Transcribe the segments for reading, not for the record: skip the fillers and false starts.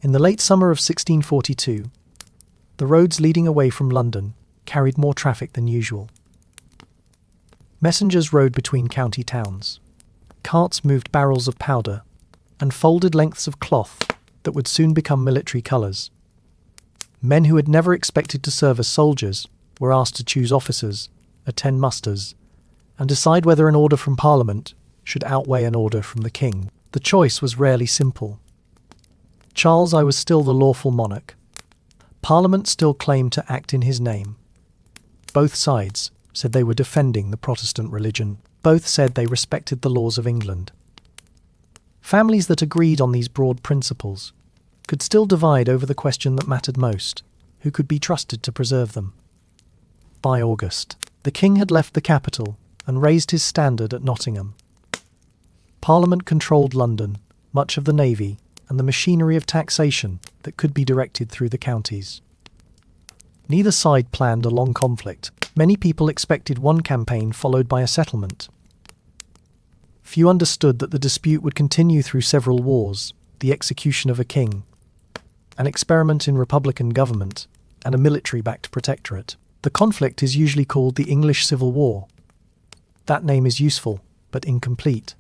In the late summer of 1642, the roads leading away from London carried more traffic than usual. Messengers rode between county towns. Carts moved barrels of powder and folded lengths of cloth that would soon become military colours. Men who had never expected to serve as soldiers were asked to choose officers, attend musters, and decide whether an order from Parliament should outweigh an order from the King. The choice was rarely simple. Charles I was still the lawful monarch. Parliament still claimed to act in his name. Both sides said they were defending the Protestant religion. Both said they respected the laws of England. Families that agreed on these broad principles could still divide over the question that mattered most: who could be trusted to preserve them. By August, the King had left the capital and raised his standard at Nottingham. Parliament controlled London, much of the navy, and the machinery of taxation that could be directed through the counties. Neither side planned a long conflict. Many people expected one campaign followed by a settlement. Few understood that the dispute would continue through several wars, the execution of a king, an experiment in republican government, and a military-backed protectorate. The conflict is usually called the English Civil War. That name is useful, but incomplete.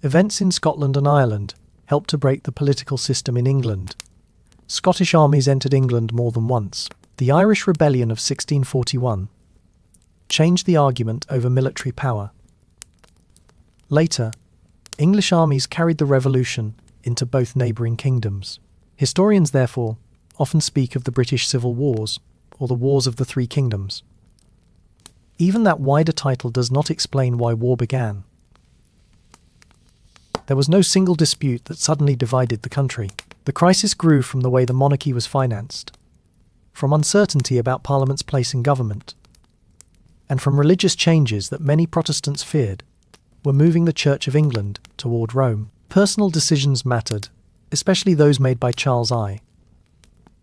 Events in Scotland and Ireland helped to break the political system in England. Scottish armies entered England more than once. The Irish Rebellion of 1641 changed the argument over military power. Later, English armies carried the revolution into both neighbouring kingdoms. Historians, therefore, often speak of the British Civil Wars, or the Wars of the Three Kingdoms. Even that wider title does not explain why war began. There was no single dispute that suddenly divided the country. The crisis grew from the way the monarchy was financed, from uncertainty about Parliament's place in government, and from religious changes that many Protestants feared were moving the Church of England toward Rome. Personal decisions mattered, especially those made by Charles I.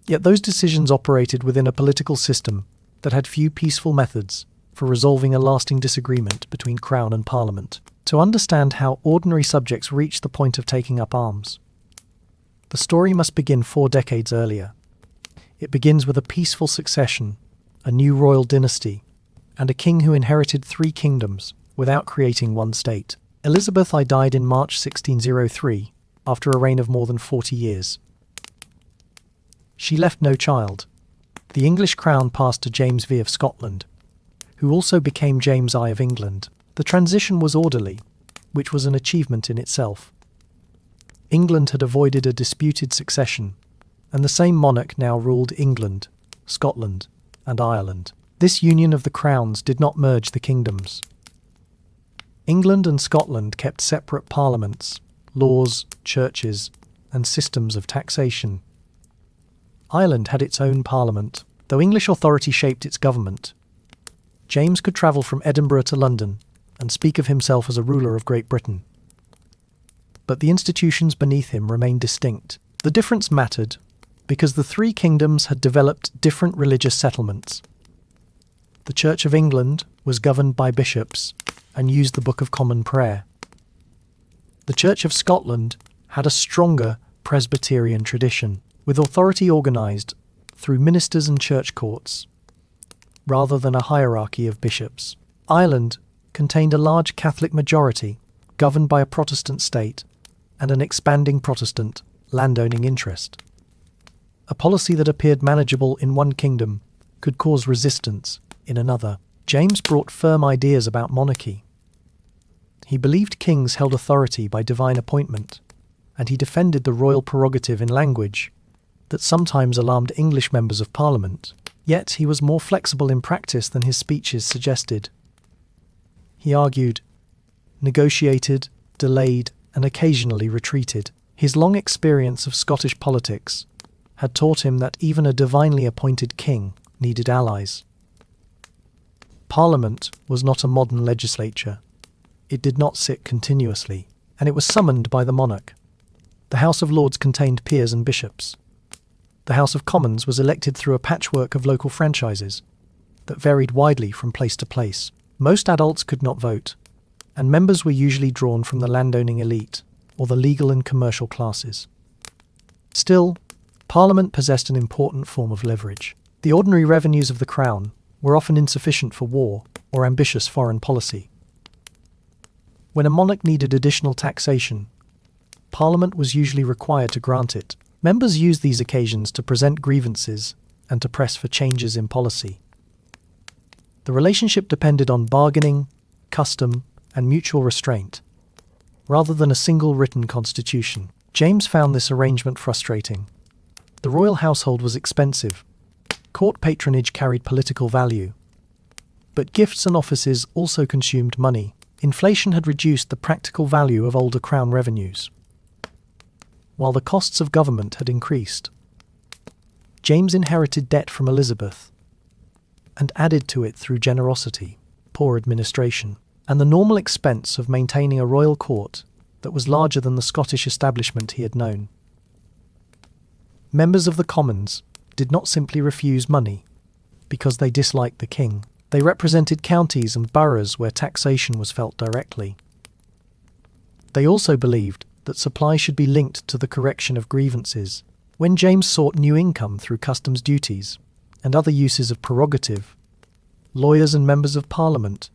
Yet those decisions operated within a political system that had few peaceful methods for resolving a lasting disagreement between Crown and Parliament. To understand how ordinary subjects reached the point of taking up arms, the story must begin 4 decades earlier. It begins with a peaceful succession, a new royal dynasty, and a king who inherited 3 kingdoms without creating one state. Elizabeth I died in March 1603, after a reign of more than 40 years. She left no child. The English crown passed to James V of Scotland, who also became James I of England. The transition was orderly, which was an achievement in itself. England had avoided a disputed succession, and the same monarch now ruled England, Scotland, and Ireland. This union of the crowns did not merge the kingdoms. England and Scotland kept separate parliaments, laws, churches, and systems of taxation. Ireland had its own parliament, though English authority shaped its government. James could travel from Edinburgh to London and speak of himself as a ruler of Great Britain. But the institutions beneath him remained distinct. The difference mattered because the 3 kingdoms had developed different religious settlements. The Church of England was governed by bishops and used the Book of Common Prayer. The Church of Scotland had a stronger Presbyterian tradition, with authority organised through ministers and church courts, rather than a hierarchy of bishops. Ireland contained a large Catholic majority, governed by a Protestant state, and an expanding Protestant landowning interest. A policy that appeared manageable in one kingdom could cause resistance in another. James brought firm ideas about monarchy. He believed kings held authority by divine appointment, and he defended the royal prerogative in language that sometimes alarmed English members of Parliament. Yet he was more flexible in practice than his speeches suggested. He argued, negotiated, delayed, and occasionally retreated. His long experience of Scottish politics had taught him that even a divinely appointed king needed allies. Parliament was not a modern legislature. It did not sit continuously, and it was summoned by the monarch. The House of Lords contained peers and bishops. The House of Commons was elected through a patchwork of local franchises that varied widely from place to place. Most adults could not vote, and members were usually drawn from the landowning elite or the legal and commercial classes. Still, Parliament possessed an important form of leverage. The ordinary revenues of the Crown were often insufficient for war or ambitious foreign policy. When a monarch needed additional taxation, Parliament was usually required to grant it. Members used these occasions to present grievances and to press for changes in policy. The relationship depended on bargaining, custom, and mutual restraint, rather than a single written constitution. James found this arrangement frustrating. The royal household was expensive. Court patronage carried political value. But gifts and offices also consumed money. Inflation had reduced the practical value of older crown revenues, while the costs of government had increased. James inherited debt from Elizabeth and added to it through generosity, poor administration, and the normal expense of maintaining a royal court that was larger than the Scottish establishment he had known. Members of the Commons did not simply refuse money because they disliked the king. They represented counties and boroughs where taxation was felt directly. They also believed that supply should be linked to the correction of grievances. When James sought new income through customs duties and other uses of prerogative, lawyers and members of Parliament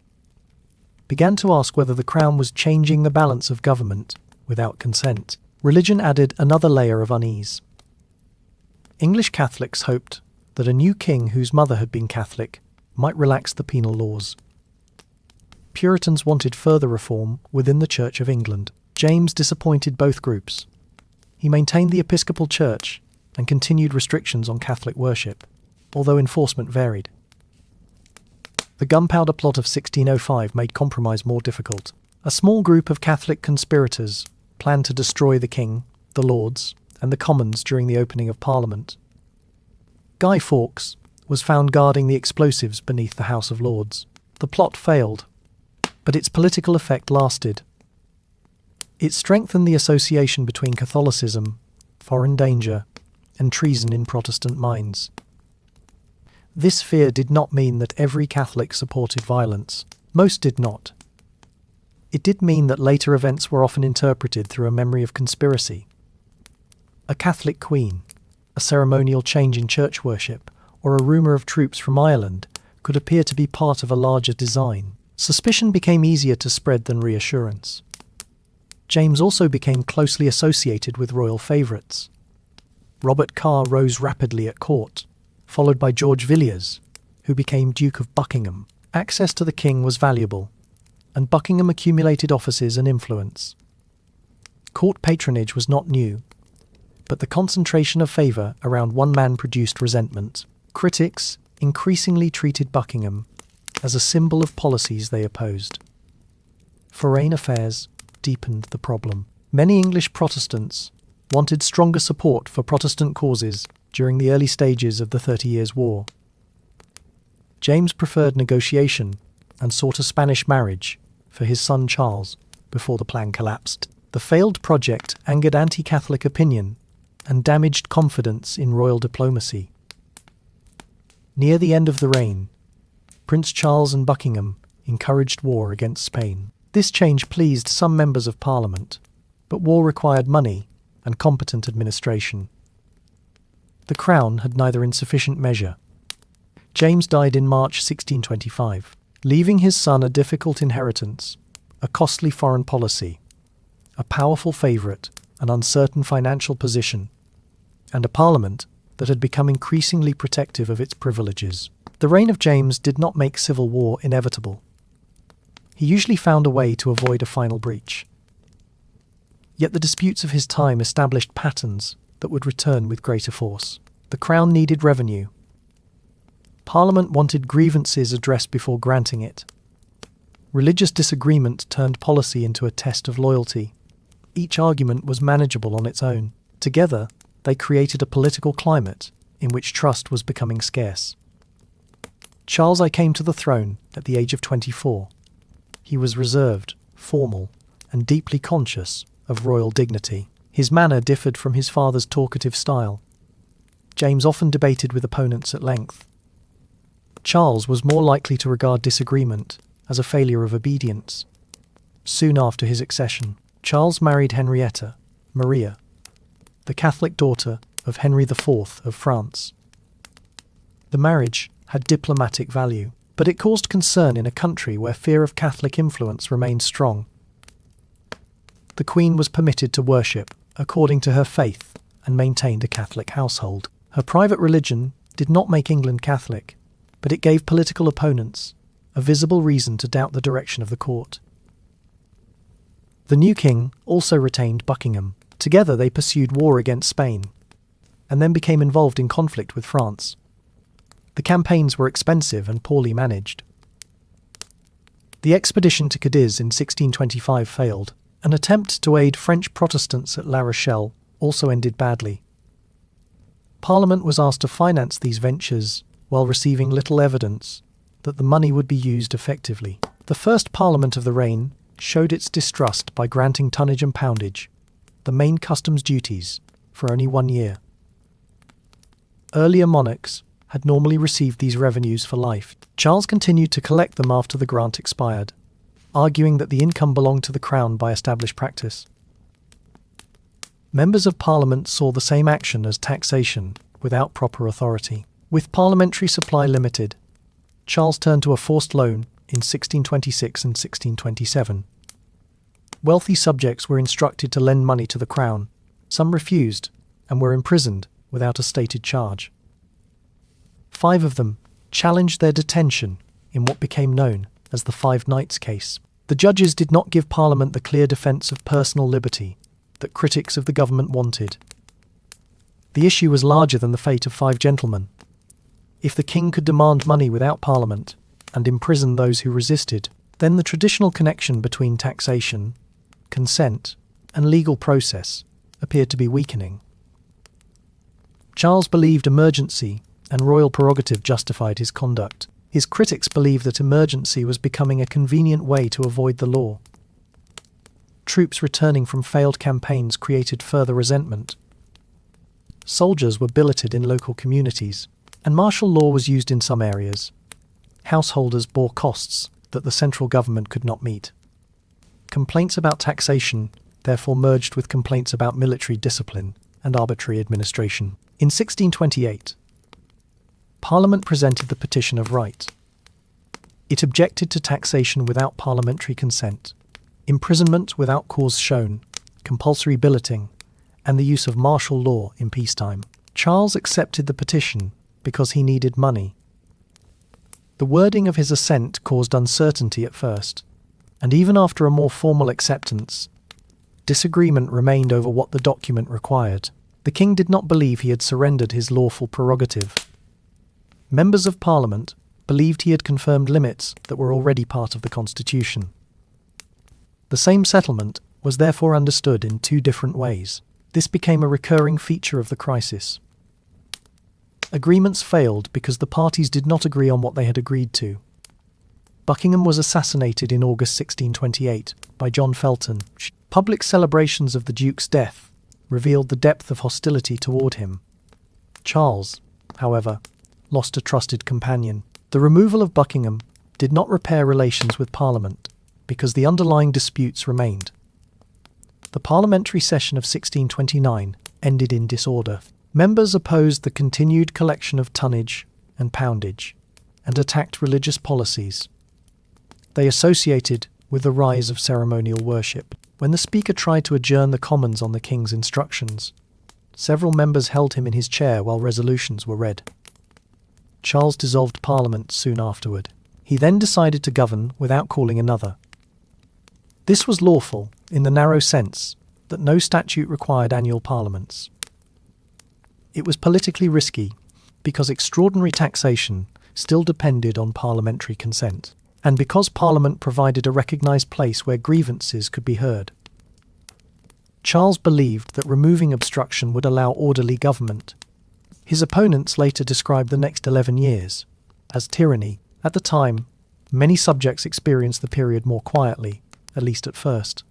began to ask whether the Crown was changing the balance of government without consent. Religion added another layer of unease. English Catholics hoped that a new king whose mother had been Catholic might relax the penal laws. Puritans wanted further reform within the Church of England. James disappointed both groups. He maintained the Episcopal Church and continued restrictions on Catholic worship, although enforcement varied. The Gunpowder Plot of 1605 made compromise more difficult. A small group of Catholic conspirators planned to destroy the king, the Lords, and the Commons during the opening of Parliament. Guy Fawkes was found guarding the explosives beneath the House of Lords. The plot failed, but its political effect lasted. It strengthened the association between Catholicism, foreign danger, and treason in Protestant minds. This fear did not mean that every Catholic supported violence. Most did not. It did mean that later events were often interpreted through a memory of conspiracy. A Catholic queen, a ceremonial change in church worship, or a rumour of troops from Ireland could appear to be part of a larger design. Suspicion became easier to spread than reassurance. James also became closely associated with royal favourites. Robert Carr rose rapidly at court, followed by George Villiers, who became Duke of Buckingham. Access to the king was valuable, and Buckingham accumulated offices and influence. Court patronage was not new, but the concentration of favour around one man produced resentment. Critics increasingly treated Buckingham as a symbol of policies they opposed. Foreign affairs deepened the problem. Many English Protestants wanted stronger support for Protestant causes during the early stages of the 30 Years' War. James preferred negotiation and sought a Spanish marriage for his son Charles before the plan collapsed. The failed project angered anti-Catholic opinion and damaged confidence in royal diplomacy. Near the end of the reign, Prince Charles and Buckingham encouraged war against Spain. This change pleased some members of Parliament, but war required money and competent administration. The Crown had neither in sufficient measure. James died in March 1625, leaving his son a difficult inheritance, a costly foreign policy, a powerful favourite, an uncertain financial position, and a Parliament that had become increasingly protective of its privileges. The reign of James did not make civil war inevitable. He usually found a way to avoid a final breach. Yet the disputes of his time established patterns that would return with greater force. The Crown needed revenue. Parliament wanted grievances addressed before granting it. Religious disagreement turned policy into a test of loyalty. Each argument was manageable on its own. Together, they created a political climate in which trust was becoming scarce. Charles I came to the throne at the age of 24. He was reserved, formal, and deeply conscious of royal dignity. His manner differed from his father's talkative style. James often debated with opponents at length. Charles was more likely to regard disagreement as a failure of obedience. Soon after his accession, Charles married Henrietta, Maria, the Catholic daughter of Henry IV of France. The marriage had diplomatic value, but it caused concern in a country where fear of Catholic influence remained strong. The Queen was permitted to worship according to her faith and maintained a Catholic household. Her private religion did not make England Catholic, but it gave political opponents a visible reason to doubt the direction of the court. The new king also retained Buckingham. Together they pursued war against Spain, and then became involved in conflict with France. The campaigns were expensive and poorly managed. The expedition to Cadiz in 1625 failed. An attempt to aid French Protestants at La Rochelle also ended badly. Parliament was asked to finance these ventures while receiving little evidence that the money would be used effectively. The first Parliament of the reign showed its distrust by granting tonnage and poundage, the main customs duties, for only 1 year. Earlier monarchs had normally received these revenues for life. Charles continued to collect them after the grant expired, arguing that the income belonged to the Crown by established practice. Members of Parliament saw the same action as taxation without proper authority. With parliamentary supply limited, Charles turned to a forced loan in 1626 and 1627. Wealthy subjects were instructed to lend money to the Crown. Some refused and were imprisoned without a stated charge. 5 of them challenged their detention in what became known as the 5 Knights case. The judges did not give Parliament the clear defence of personal liberty that critics of the government wanted. The issue was larger than the fate of 5 gentlemen. If the king could demand money without Parliament and imprison those who resisted, then the traditional connection between taxation, consent, and legal process appeared to be weakening. Charles believed emergency and royal prerogative justified his conduct. His critics believed that emergency was becoming a convenient way to avoid the law. Troops returning from failed campaigns created further resentment. Soldiers were billeted in local communities, and martial law was used in some areas. Householders bore costs that the central government could not meet. Complaints about taxation therefore merged with complaints about military discipline and arbitrary administration. In 1628, Parliament presented the Petition of Right. It objected to taxation without parliamentary consent, imprisonment without cause shown, compulsory billeting, and the use of martial law in peacetime. Charles accepted the petition because he needed money. The wording of his assent caused uncertainty at first, and even after a more formal acceptance, disagreement remained over what the document required. The king did not believe he had surrendered his lawful prerogative. Members of Parliament believed he had confirmed limits that were already part of the Constitution. The same settlement was therefore understood in 2 different ways. This became a recurring feature of the crisis. Agreements failed because the parties did not agree on what they had agreed to. Buckingham was assassinated in August 1628 by John Felton. Public celebrations of the Duke's death revealed the depth of hostility toward him. Charles, however, lost a trusted companion. The removal of Buckingham did not repair relations with Parliament because the underlying disputes remained. The parliamentary session of 1629 ended in disorder. Members opposed the continued collection of tonnage and poundage and attacked religious policies. They associated with the rise of ceremonial worship. When the Speaker tried to adjourn the Commons on the King's instructions, several members held him in his chair while resolutions were read. Charles dissolved Parliament soon afterward. He then decided to govern without calling another. This was lawful in the narrow sense that no statute required annual parliaments. It was politically risky because extraordinary taxation still depended on parliamentary consent, and because Parliament provided a recognised place where grievances could be heard. Charles believed that removing obstruction would allow orderly government. His opponents later described the next 11 years as tyranny. At the time, many subjects experienced the period more quietly, at least at first.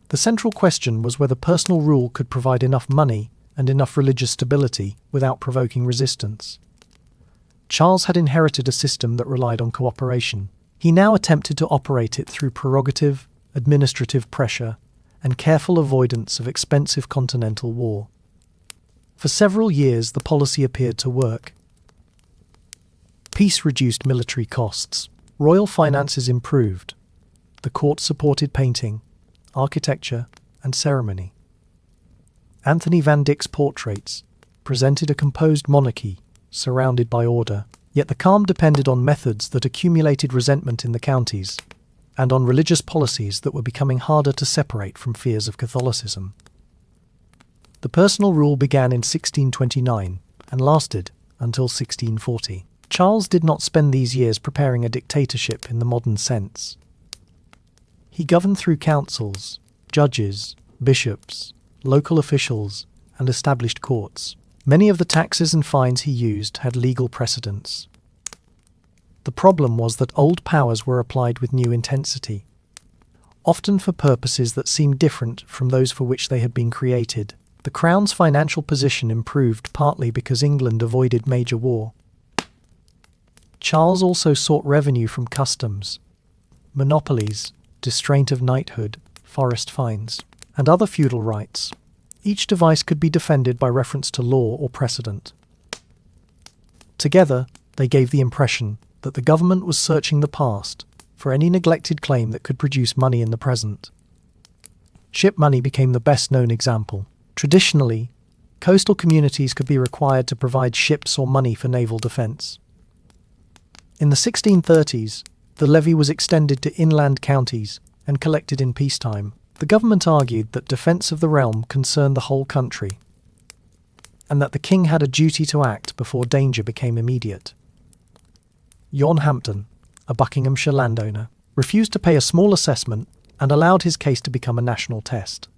The central question was whether personal rule could provide enough money and enough religious stability without provoking resistance. Charles had inherited a system that relied on cooperation. He now attempted to operate it through prerogative, administrative pressure, and careful avoidance of expensive continental war. For several years, the policy appeared to work. Peace reduced military costs, royal finances improved, the court supported painting, architecture, and ceremony. Anthony van Dyck's portraits presented a composed monarchy surrounded by order, yet the calm depended on methods that accumulated resentment in the counties and on religious policies that were becoming harder to separate from fears of Catholicism. The personal rule began in 1629 and lasted until 1640. Charles did not spend these years preparing a dictatorship in the modern sense. He governed through councils, judges, bishops, local officials, and established courts. Many of the taxes and fines he used had legal precedents. The problem was that old powers were applied with new intensity, often for purposes that seemed different from those for which they had been created. The Crown's financial position improved partly because England avoided major war. Charles also sought revenue from customs, monopolies, distraint of knighthood, forest fines, and other feudal rights. Each device could be defended by reference to law or precedent. Together, they gave the impression that the government was searching the past for any neglected claim that could produce money in the present. Ship money became the best-known example. Traditionally, coastal communities could be required to provide ships or money for naval defence. In the 1630s, the levy was extended to inland counties and collected in peacetime. The government argued that defence of the realm concerned the whole country, and that the king had a duty to act before danger became immediate. John Hampden, a Buckinghamshire landowner, refused to pay a small assessment and allowed his case to become a national test.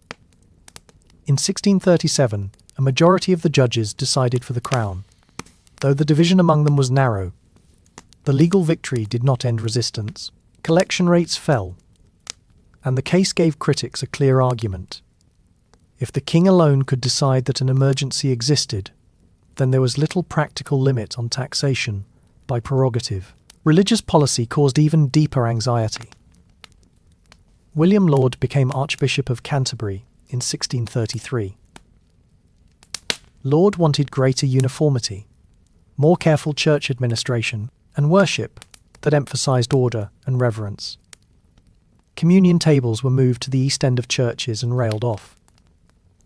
In 1637, a majority of the judges decided for the Crown. Though the division among them was narrow, the legal victory did not end resistance. Collection rates fell, and the case gave critics a clear argument. If the king alone could decide that an emergency existed, then there was little practical limit on taxation by prerogative. Religious policy caused even deeper anxiety. William Laud became Archbishop of Canterbury in 1633. Laud wanted greater uniformity, more careful church administration, and worship that emphasised order and reverence. Communion tables were moved to the east end of churches and railed off.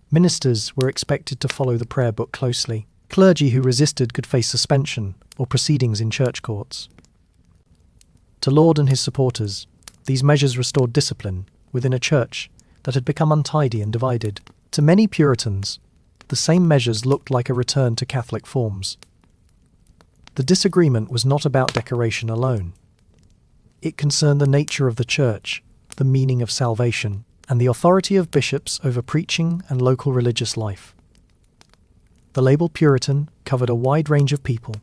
Ministers were expected to follow the prayer book closely. Clergy who resisted could face suspension or proceedings in church courts. To Laud and his supporters, these measures restored discipline within a church that had become untidy and divided. To many Puritans, the same measures looked like a return to Catholic forms. The disagreement was not about decoration alone. It concerned the nature of the church, the meaning of salvation, and the authority of bishops over preaching and local religious life. The label Puritan covered a wide range of people.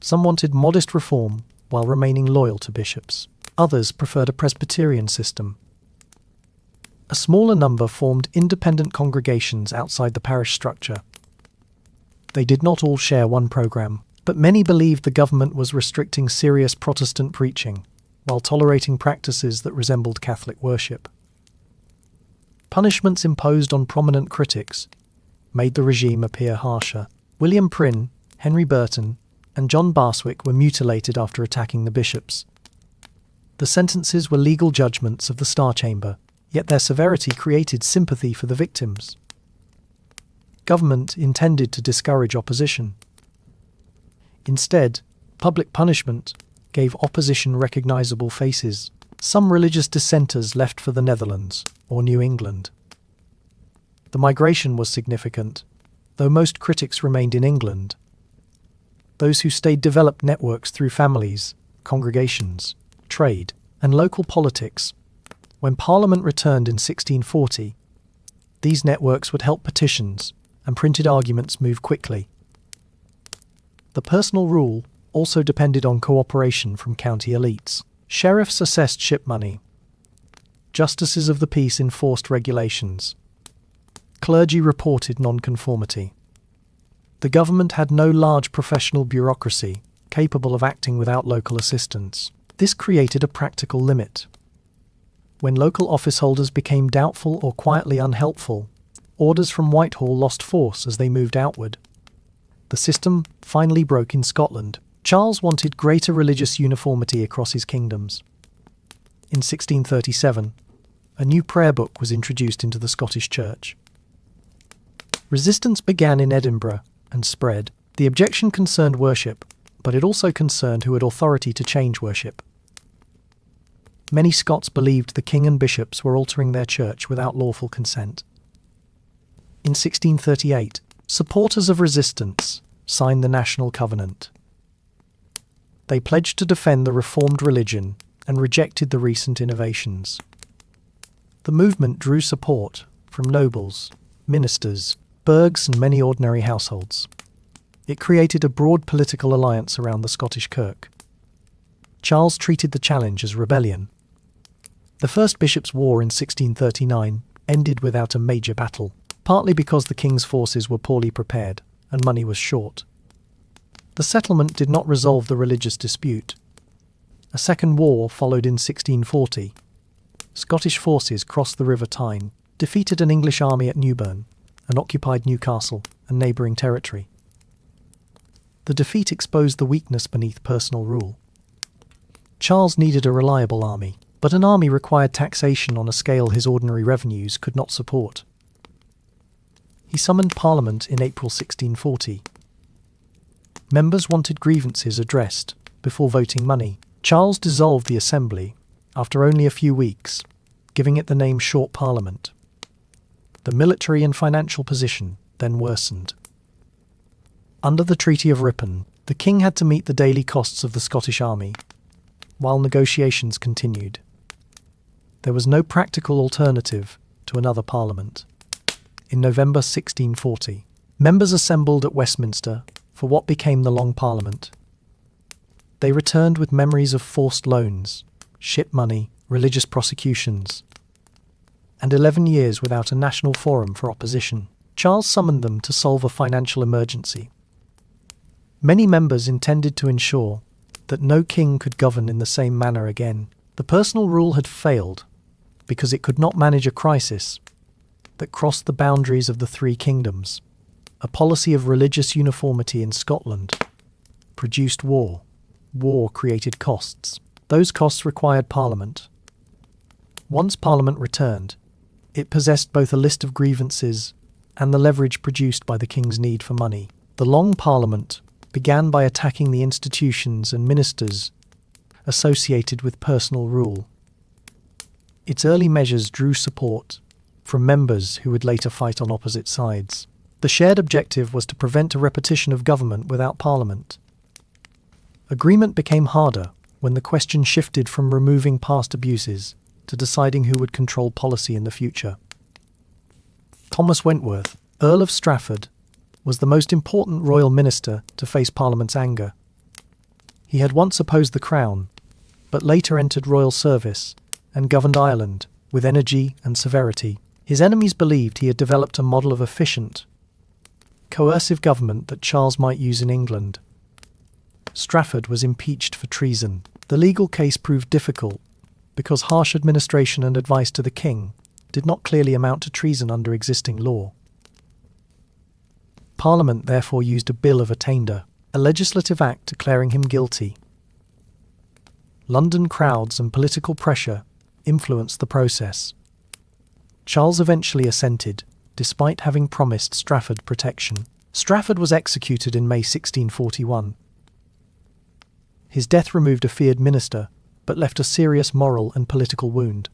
Some wanted modest reform while remaining loyal to bishops. Others preferred a Presbyterian system. A smaller number formed independent congregations outside the parish structure. They did not all share one program, but many believed the government was restricting serious Protestant preaching while tolerating practices that resembled Catholic worship. Punishments imposed on prominent critics made the regime appear harsher. William Prynne, Henry Burton, and John Barswick were mutilated after attacking the bishops. The sentences were legal judgments of the Star Chamber, yet their severity created sympathy for the victims. Government intended to discourage opposition. Instead, public punishment gave opposition recognizable faces. Some religious dissenters left for the Netherlands or New England. The migration was significant, though most critics remained in England. Those who stayed developed networks through families, congregations, trade, and local politics. When Parliament returned in 1640, these networks would help petitions and printed arguments move quickly. The personal rule also depended on cooperation from county elites. Sheriffs assessed ship money. Justices of the peace enforced regulations. Clergy reported nonconformity. The government had no large professional bureaucracy capable of acting without local assistance. This created a practical limit. When local office holders became doubtful or quietly unhelpful, orders from Whitehall lost force as they moved outward. The system finally broke in Scotland. Charles wanted greater religious uniformity across his kingdoms. In 1637, a new prayer book was introduced into the Scottish Church. Resistance began in Edinburgh and spread. The objection concerned worship, but it also concerned who had authority to change worship. Many Scots believed the king and bishops were altering their church without lawful consent. In 1638, supporters of resistance signed the National Covenant. They pledged to defend the reformed religion and rejected the recent innovations. The movement drew support from nobles, ministers, burghs, and many ordinary households. It created a broad political alliance around the Scottish Kirk. Charles treated the challenge as rebellion. The First Bishops' War in 1639 ended without a major battle, partly because the king's forces were poorly prepared and money was short. The settlement did not resolve the religious dispute. A second war followed in 1640. Scottish forces crossed the River Tyne, defeated an English army at Newburn, and occupied Newcastle and neighbouring territory. The defeat exposed the weakness beneath personal rule. Charles needed a reliable army, but an army required taxation on a scale his ordinary revenues could not support. He summoned Parliament in April 1640. Members wanted grievances addressed before voting money. Charles dissolved the Assembly after only a few weeks, giving it the name Short Parliament. The military and financial position then worsened. Under the Treaty of Ripon, the king had to meet the daily costs of the Scottish army, while negotiations continued. There was no practical alternative to another parliament. In November 1640, members assembled at Westminster for what became the Long Parliament. They returned with memories of forced loans, ship money, religious prosecutions, and 11 years without a national forum for opposition. Charles summoned them to solve a financial emergency. Many members intended to ensure that no king could govern in the same manner again. The personal rule had failed because it could not manage a crisis that crossed the boundaries of the three kingdoms. A policy of religious uniformity in Scotland produced war. War created costs. Those costs required Parliament. Once Parliament returned, it possessed both a list of grievances and the leverage produced by the king's need for money. The Long Parliament began by attacking the institutions and ministers associated with personal rule. Its early measures drew support from members who would later fight on opposite sides. The shared objective was to prevent a repetition of government without Parliament. Agreement became harder when the question shifted from removing past abuses to deciding who would control policy in the future. Thomas Wentworth, Earl of Strafford, was the most important royal minister to face Parliament's anger. He had once opposed the Crown, but later entered royal service and governed Ireland with energy and severity. His enemies believed he had developed a model of efficient, coercive government that Charles might use in England. Strafford was impeached for treason. The legal case proved difficult because harsh administration and advice to the king did not clearly amount to treason under existing law. Parliament therefore used a Bill of Attainder, a legislative act declaring him guilty. London crowds and political pressure influenced the process. Charles eventually assented, despite having promised Strafford protection. Strafford was executed in May 1641. His death removed a feared minister, but left a serious moral and political wound.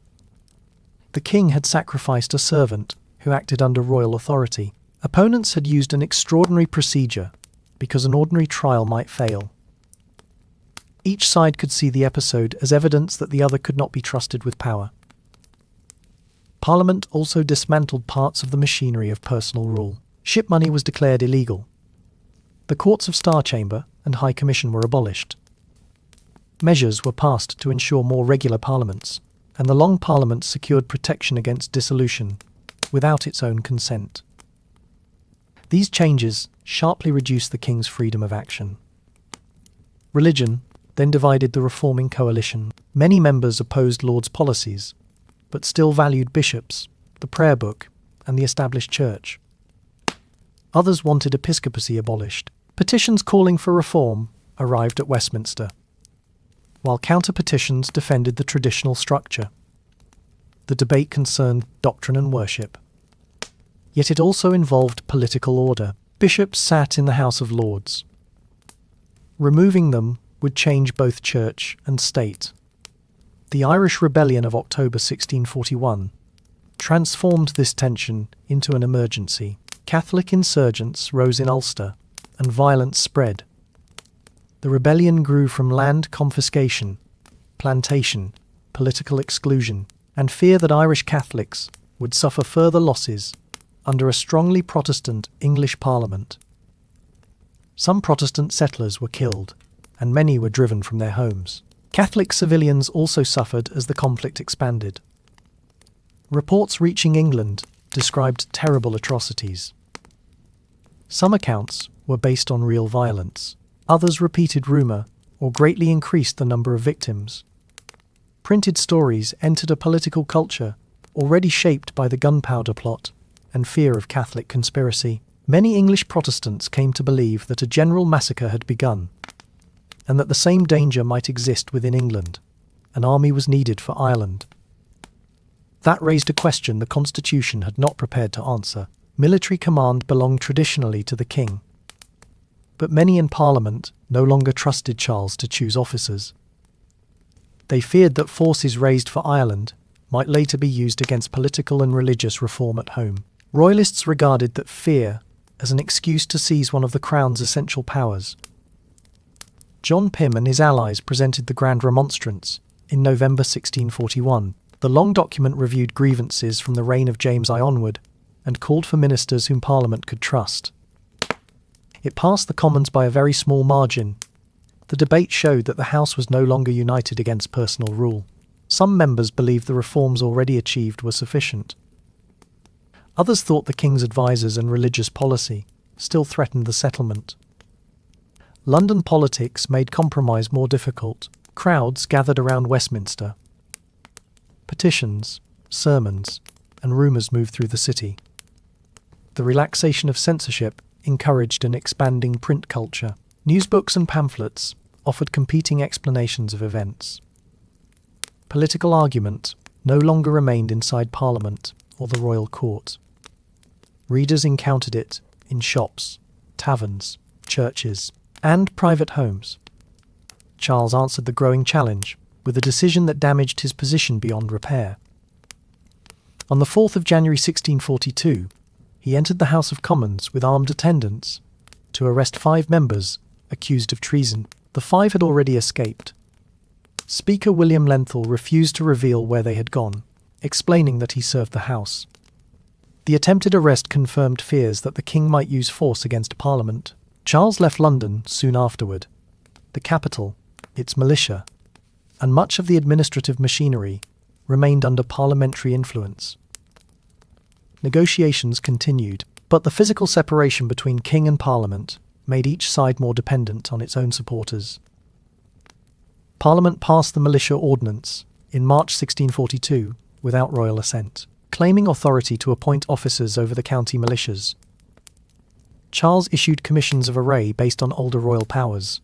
The king had sacrificed a servant who acted under royal authority. Opponents had used an extraordinary procedure because an ordinary trial might fail. Each side could see the episode as evidence that the other could not be trusted with power. Parliament also dismantled parts of the machinery of personal rule. Ship money was declared illegal. The courts of Star Chamber and High Commission were abolished. Measures were passed to ensure more regular parliaments, and the Long Parliament secured protection against dissolution without its own consent. These changes sharply reduced the king's freedom of action. Religion then divided the reforming coalition. Many members opposed Laud's policies, but still valued bishops, the prayer book, and the established church. Others wanted episcopacy abolished. Petitions calling for reform arrived at Westminster, while counter-petitions defended the traditional structure. The debate concerned doctrine and worship. Yet it also involved political order. Bishops sat in the House of Lords. Removing them would change both church and state. The Irish Rebellion of October 1641 transformed this tension into an emergency. Catholic insurgents rose in Ulster, and violence spread. The rebellion grew from land confiscation, plantation, political exclusion, and fear that Irish Catholics would suffer further losses under a strongly Protestant English Parliament. Some Protestant settlers were killed, and many were driven from their homes. Catholic civilians also suffered as the conflict expanded. Reports reaching England described terrible atrocities. Some accounts were based on real violence. Others repeated rumour or greatly increased the number of victims. Printed stories entered a political culture already shaped by the gunpowder plot and fear of Catholic conspiracy. Many English Protestants came to believe that a general massacre had begun, and that the same danger might exist within England. An army was needed for Ireland. That raised a question the Constitution had not prepared to answer. Military command belonged traditionally to the king, but many in Parliament no longer trusted Charles to choose officers. They feared that forces raised for Ireland might later be used against political and religious reform at home. Royalists regarded that fear as an excuse to seize one of the Crown's essential powers. John Pym and his allies presented the Grand Remonstrance in November 1641. The long document reviewed grievances from the reign of James I onward and called for ministers whom Parliament could trust. It passed the Commons by a very small margin. The debate showed that the House was no longer united against personal rule. Some members believed the reforms already achieved were sufficient. Others thought the king's advisers and religious policy still threatened the settlement. London politics made compromise more difficult. Crowds gathered around Westminster. Petitions, sermons, and rumours moved through the city. The relaxation of censorship encouraged an expanding print culture. Newsbooks and pamphlets offered competing explanations of events. Political argument no longer remained inside Parliament or the royal court. Readers encountered it in shops, taverns, churches, and private homes. Charles answered the growing challenge with a decision that damaged his position beyond repair. On the 4th of January 1642, he entered the House of Commons with armed attendants to arrest 5 members accused of treason. The 5 had already escaped. Speaker William Lenthal refused to reveal where they had gone, explaining that he served the House. The attempted arrest confirmed fears that the king might use force against Parliament. Charles left London soon afterward. The capital, its militia, and much of the administrative machinery remained under parliamentary influence. Negotiations continued, but the physical separation between king and Parliament made each side more dependent on its own supporters. Parliament passed the Militia Ordinance in March 1642 without royal assent, claiming authority to appoint officers over the county militias. Charles issued commissions of array based on older royal powers.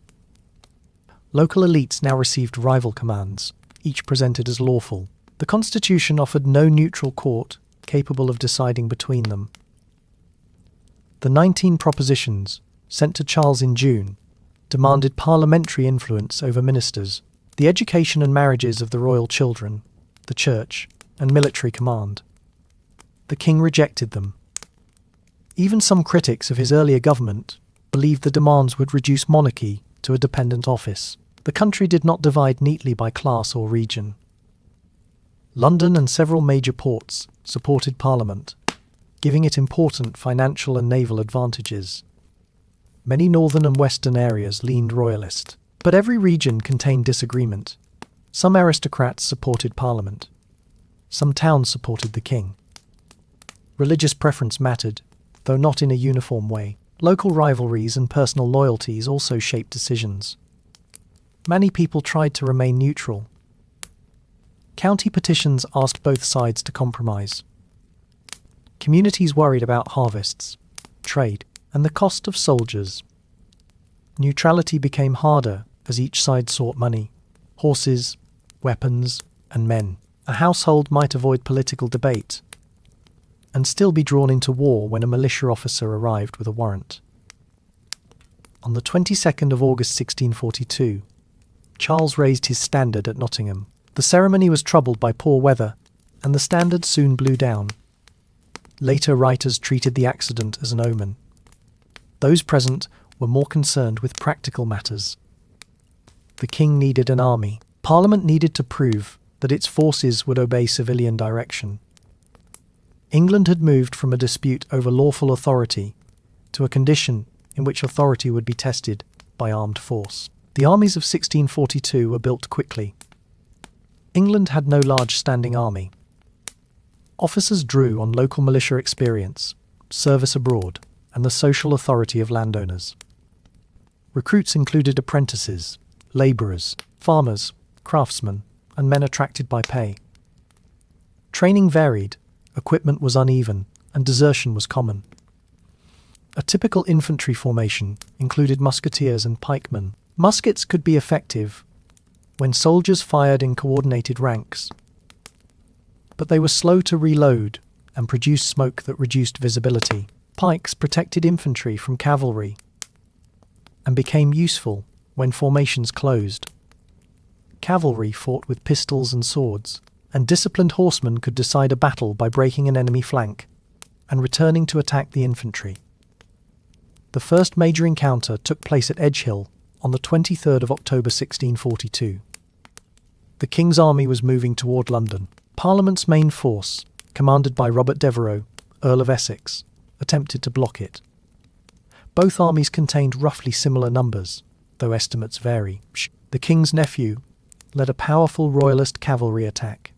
Local elites now received rival commands, each presented as lawful. The Constitution offered no neutral court capable of deciding between them. The 19 propositions, sent to Charles in June, demanded parliamentary influence over ministers, the education and marriages of the royal children, the church, and military command. The king rejected them. Even some critics of his earlier government believed the demands would reduce monarchy to a dependent office. The country did not divide neatly by class or region. London and several major ports supported Parliament, giving it important financial and naval advantages. Many northern and western areas leaned royalist, but every region contained disagreement. Some aristocrats supported Parliament. Some towns supported the king. Religious preference mattered, though not in a uniform way. Local rivalries and personal loyalties also shaped decisions. Many people tried to remain neutral. County petitions asked both sides to compromise. Communities worried about harvests, trade, and the cost of soldiers. Neutrality became harder as each side sought money, horses, weapons, and men. A household might avoid political debate and still be drawn into war when a militia officer arrived with a warrant. On the 22nd of August 1642, Charles raised his standard at Nottingham. The ceremony was troubled by poor weather, and the standard soon blew down. Later writers treated the accident as an omen. Those present were more concerned with practical matters. The king needed an army. Parliament needed to prove that its forces would obey civilian direction. England had moved from a dispute over lawful authority to a condition in which authority would be tested by armed force. The armies of 1642 were built quickly. England had no large standing army. Officers drew on local militia experience, service abroad, and the social authority of landowners. Recruits included apprentices, labourers, farmers, craftsmen, and men attracted by pay. Training varied, equipment was uneven, and desertion was common. A typical infantry formation included musketeers and pikemen. Muskets could be effective when soldiers fired in coordinated ranks, but they were slow to reload and produced smoke that reduced visibility. Pikes protected infantry from cavalry and became useful when formations closed. Cavalry fought with pistols and swords, and disciplined horsemen could decide a battle by breaking an enemy flank and returning to attack the infantry. The first major encounter took place at Edgehill on the 23rd of October 1642. The King's army was moving toward London. Parliament's main force, commanded by Robert Devereux, Earl of Essex, attempted to block it. Both armies contained roughly similar numbers, though estimates vary. The King's nephew led a powerful royalist cavalry attack.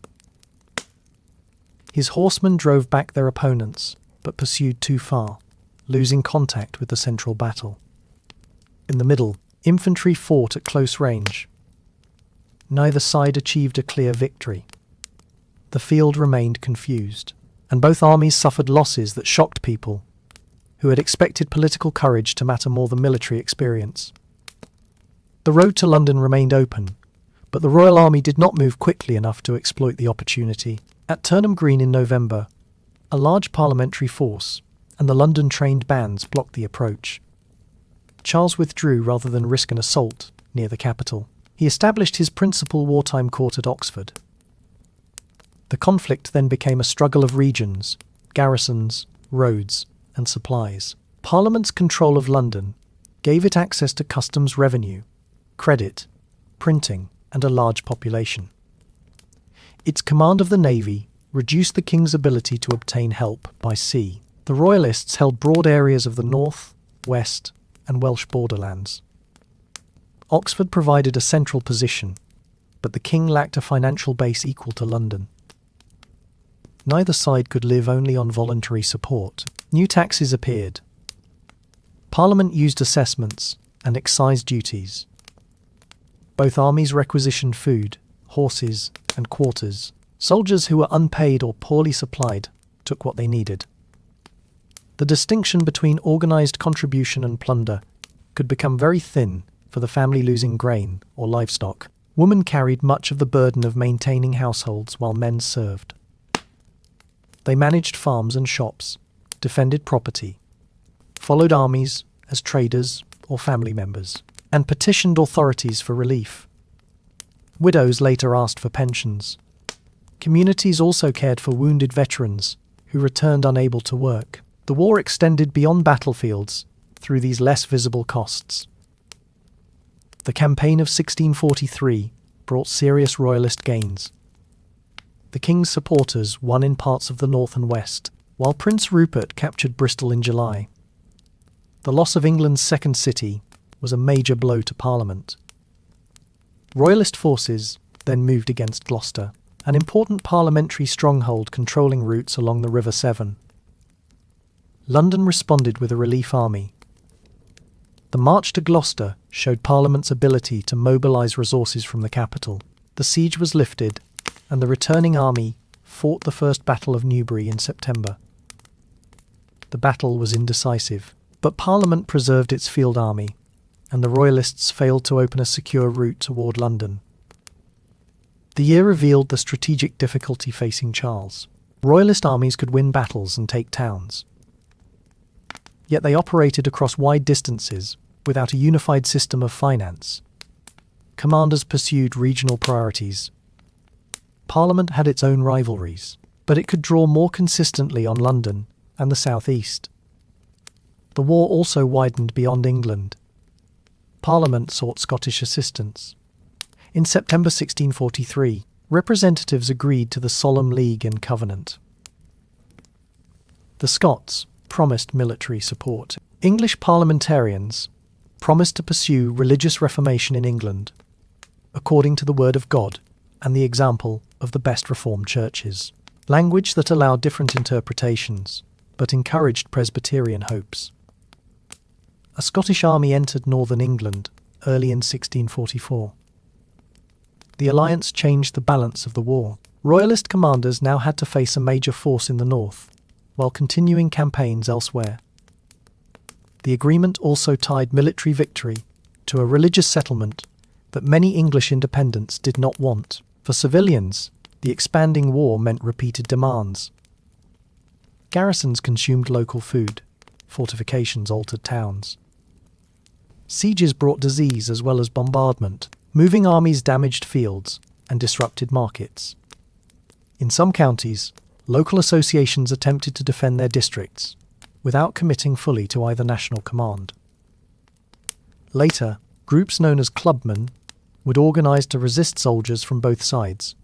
His horsemen drove back their opponents, but pursued too far, losing contact with the central battle. In the middle, infantry fought at close range. Neither side achieved a clear victory. The field remained confused, and both armies suffered losses that shocked people who had expected political courage to matter more than military experience. The road to London remained open, but the Royal Army did not move quickly enough to exploit the opportunity. At Turnham Green in November, a large parliamentary force and the London trained bands blocked the approach. Charles withdrew rather than risk an assault near the capital. He established his principal wartime court at Oxford. The conflict then became a struggle of regions, garrisons, roads, and supplies. Parliament's control of London gave it access to customs revenue, credit, printing, and a large population. Its command of the navy reduced the king's ability to obtain help by sea. The royalists held broad areas of the north, west, and Welsh borderlands. Oxford provided a central position, but the king lacked a financial base equal to London. Neither side could live only on voluntary support. New taxes appeared. Parliament used assessments and excise duties. Both armies requisitioned food, horses, and quarters. Soldiers who were unpaid or poorly supplied took what they needed. The distinction between organised contribution and plunder could become very thin for the family losing grain or livestock. Women carried much of the burden of maintaining households while men served. They managed farms and shops, defended property, followed armies as traders or family members, and petitioned authorities for relief. Widows later asked for pensions. Communities also cared for wounded veterans who returned unable to work. The war extended beyond battlefields through these less visible costs. The campaign of 1643 brought serious royalist gains. The king's supporters won in parts of the north and west, while Prince Rupert captured Bristol in July. The loss of England's second city was a major blow to Parliament. Royalist forces then moved against Gloucester, an important parliamentary stronghold controlling routes along the River Severn. London responded with a relief army. The march to Gloucester showed Parliament's ability to mobilise resources from the capital. The siege was lifted, and the returning army fought the First Battle of Newbury in September. The battle was indecisive, but Parliament preserved its field army, and the Royalists failed to open a secure route toward London. The year revealed the strategic difficulty facing Charles. Royalist armies could win battles and take towns. Yet they operated across wide distances without a unified system of finance. Commanders pursued regional priorities. Parliament had its own rivalries, but it could draw more consistently on London and the southeast. The war also widened beyond England. Parliament sought Scottish assistance. In September 1643, representatives agreed to the Solemn League and Covenant. The Scots promised military support. English parliamentarians promised to pursue religious reformation in England, according to the Word of God and the example of the best Reformed churches. Language that allowed different interpretations, but encouraged Presbyterian hopes. A Scottish army entered northern England early in 1644. The alliance changed the balance of the war. Royalist commanders now had to face a major force in the north, while continuing campaigns elsewhere. The agreement also tied military victory to a religious settlement that many English independents did not want. For civilians, the expanding war meant repeated demands. Garrisons consumed local food. Fortifications altered towns. Sieges brought disease as well as bombardment. Moving armies damaged fields and disrupted markets. In some counties, local associations attempted to defend their districts without committing fully to either national command. Later, groups known as clubmen would organize to resist soldiers from both sides,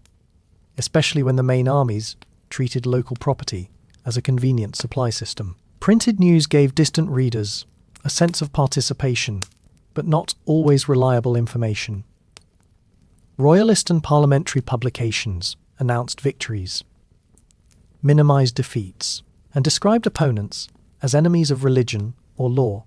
especially when the main armies treated local property as a convenient supply system. Printed news gave distant readers a sense of participation, but not always reliable information. Royalist and parliamentary publications announced victories, minimized defeats, and described opponents as enemies of religion or law.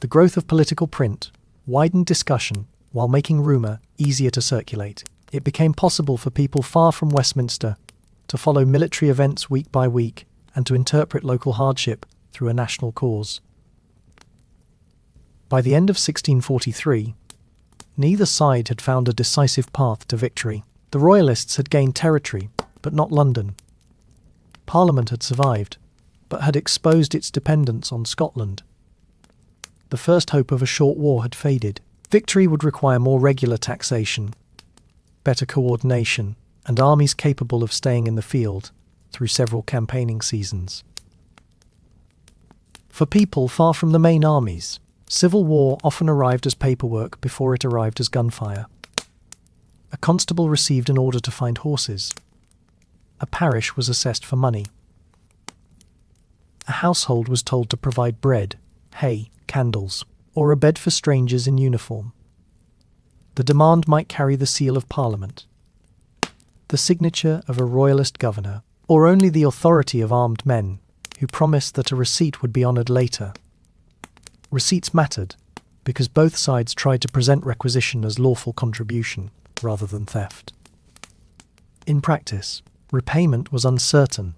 The growth of political print widened discussion while making rumour easier to circulate. It became possible for people far from Westminster to follow military events week by week and to interpret local hardship through a national cause. By the end of 1643, neither side had found a decisive path to victory. The Royalists had gained territory, but not London. Parliament had survived, but had exposed its dependence on Scotland. The first hope of a short war had faded. Victory would require more regular taxation, better coordination, and armies capable of staying in the field through several campaigning seasons. For people far from the main armies, civil war often arrived as paperwork before it arrived as gunfire. A constable received an order to find horses. A parish was assessed for money. A household was told to provide bread, hay, candles, or a bed for strangers in uniform. The demand might carry the seal of Parliament, the signature of a royalist governor, or only the authority of armed men who promised that a receipt would be honoured later. Receipts mattered because both sides tried to present requisition as lawful contribution rather than theft. In practice, repayment was uncertain.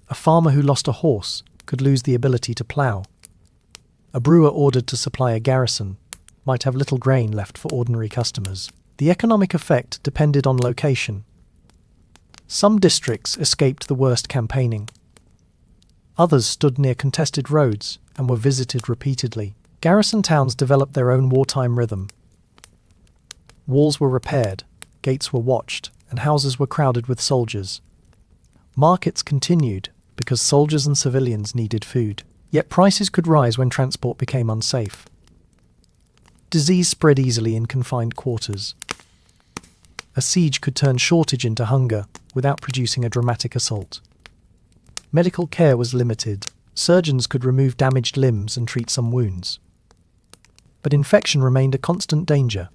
A farmer who lost a horse could lose the ability to plough. A brewer ordered to supply a garrison might have little grain left for ordinary customers. The economic effect depended on location. Some districts escaped the worst campaigning. Others stood near contested roads and were visited repeatedly. Garrison towns developed their own wartime rhythm. Walls were repaired, gates were watched, and houses were crowded with soldiers. Markets continued because soldiers and civilians needed food. Yet prices could rise when transport became unsafe. Disease spread easily in confined quarters. A siege could turn shortage into hunger without producing a dramatic assault. Medical care was limited. Surgeons could remove damaged limbs and treat some wounds. But infection remained a constant danger.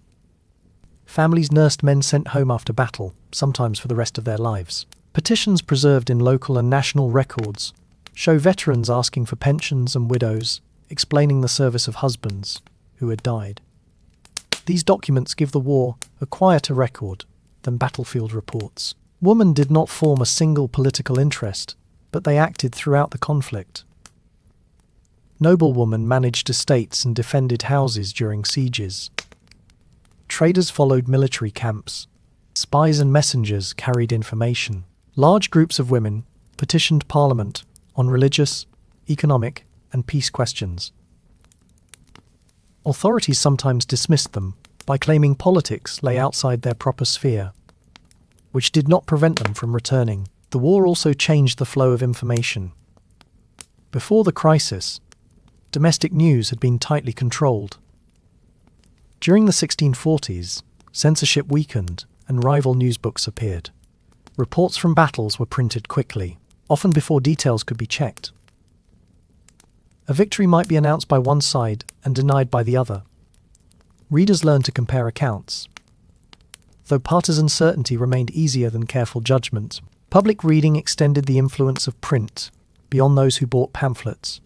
Families nursed men sent home after battle, sometimes for the rest of their lives. Petitions preserved in local and national records show veterans asking for pensions and widows, explaining the service of husbands who had died. These documents give the war a quieter record than battlefield reports. Women did not form a single political interest, but they acted throughout the conflict. Noblewomen managed estates and defended houses during sieges. Traders followed military camps. Spies and messengers carried information. Large groups of women petitioned Parliament on religious, economic, and peace questions. Authorities sometimes dismissed them by claiming politics lay outside their proper sphere, which did not prevent them from returning. The war also changed the flow of information. Before the crisis, domestic news had been tightly controlled. During the 1640s, censorship weakened and rival newsbooks appeared. Reports from battles were printed quickly, often before details could be checked. A victory might be announced by one side and denied by the other. Readers learned to compare accounts. Though partisan certainty remained easier than careful judgment, public reading extended the influence of print beyond those who bought pamphlets.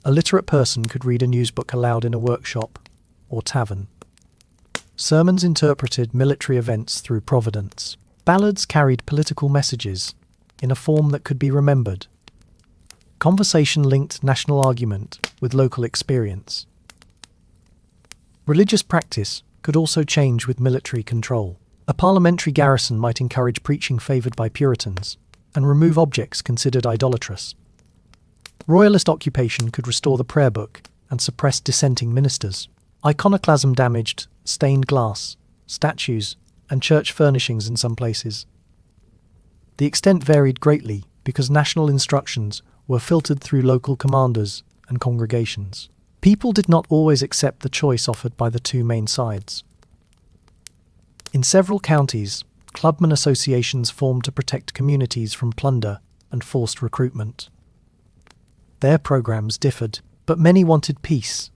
A literate person could read a newsbook aloud in a workshop or tavern. Sermons interpreted military events through Providence. Ballads carried political messages in a form that could be remembered. Conversation linked national argument with local experience. Religious practice could also change with military control. A parliamentary garrison might encourage preaching favoured by Puritans and remove objects considered idolatrous. Royalist occupation could restore the prayer book and suppress dissenting ministers. Iconoclasm damaged stained glass, statues, and church furnishings in some places. The extent varied greatly because national instructions were filtered through local commanders and congregations. People did not always accept the choice offered by the two main sides. In several counties, clubman associations formed to protect communities from plunder and forced recruitment. Their programs differed, but many wanted peace,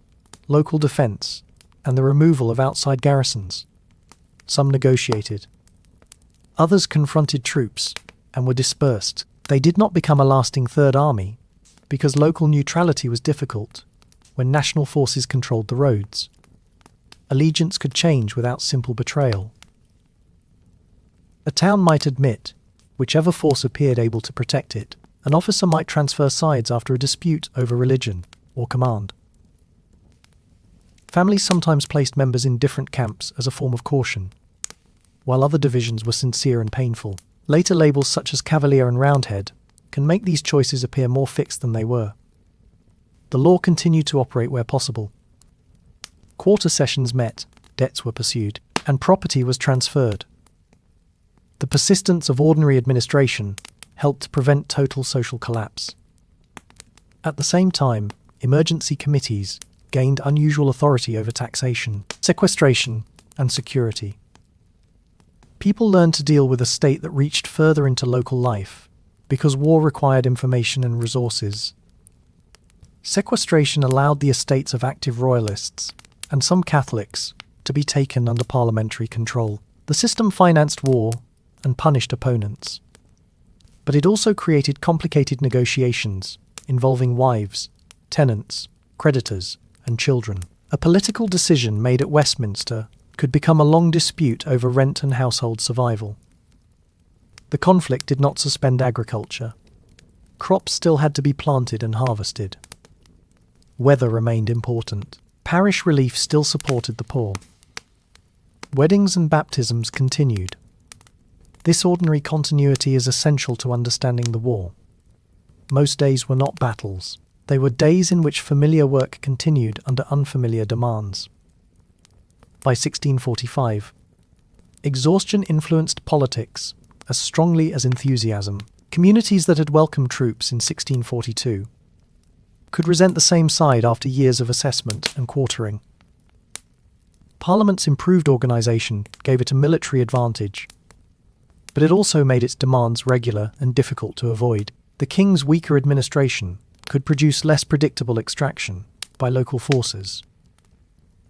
local defense, and the removal of outside garrisons. Some negotiated. Others confronted troops and were dispersed. They did not become a lasting third army because local neutrality was difficult when national forces controlled the roads. Allegiance could change without simple betrayal. A town might admit whichever force appeared able to protect it. An officer might transfer sides after a dispute over religion or command. Families sometimes placed members in different camps as a form of caution, while other divisions were sincere and painful. Later labels such as Cavalier and Roundhead can make these choices appear more fixed than they were. The law continued to operate where possible. Quarter sessions met, debts were pursued, and property was transferred. The persistence of ordinary administration helped to prevent total social collapse. At the same time, emergency committees gained unusual authority over taxation, sequestration, and security. People learned to deal with a state that reached further into local life because war required information and resources. Sequestration allowed the estates of active royalists and some Catholics to be taken under parliamentary control. The system financed war and punished opponents. But it also created complicated negotiations involving wives, tenants, creditors, and children. A political decision made at Westminster could become a long dispute over rent and household survival. The conflict did not suspend agriculture. Crops still had to be planted and harvested. Weather remained important. Parish relief still supported the poor. Weddings and baptisms continued. This ordinary continuity is essential to understanding the war. Most days were not battles. They were days in which familiar work continued under unfamiliar demands. By 1645, exhaustion influenced politics as strongly as enthusiasm. Communities that had welcomed troops in 1642 could resent the same side after years of assessment and quartering. Parliament's improved organisation gave it a military advantage, but it also made its demands regular and difficult to avoid. The king's weaker administration could produce less predictable extraction by local forces.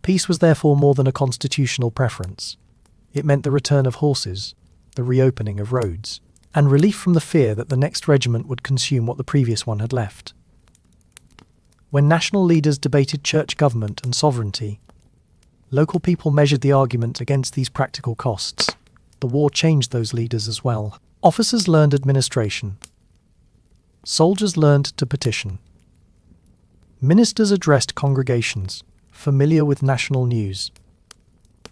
Peace was therefore more than a constitutional preference. It meant the return of horses, the reopening of roads, and relief from the fear that the next regiment would consume what the previous one had left. When national leaders debated church government and sovereignty, local people measured the argument against these practical costs. the war changed those leaders as well. Officers learned administration. Soldiers learned to petition. Ministers addressed congregations, familiar with national news.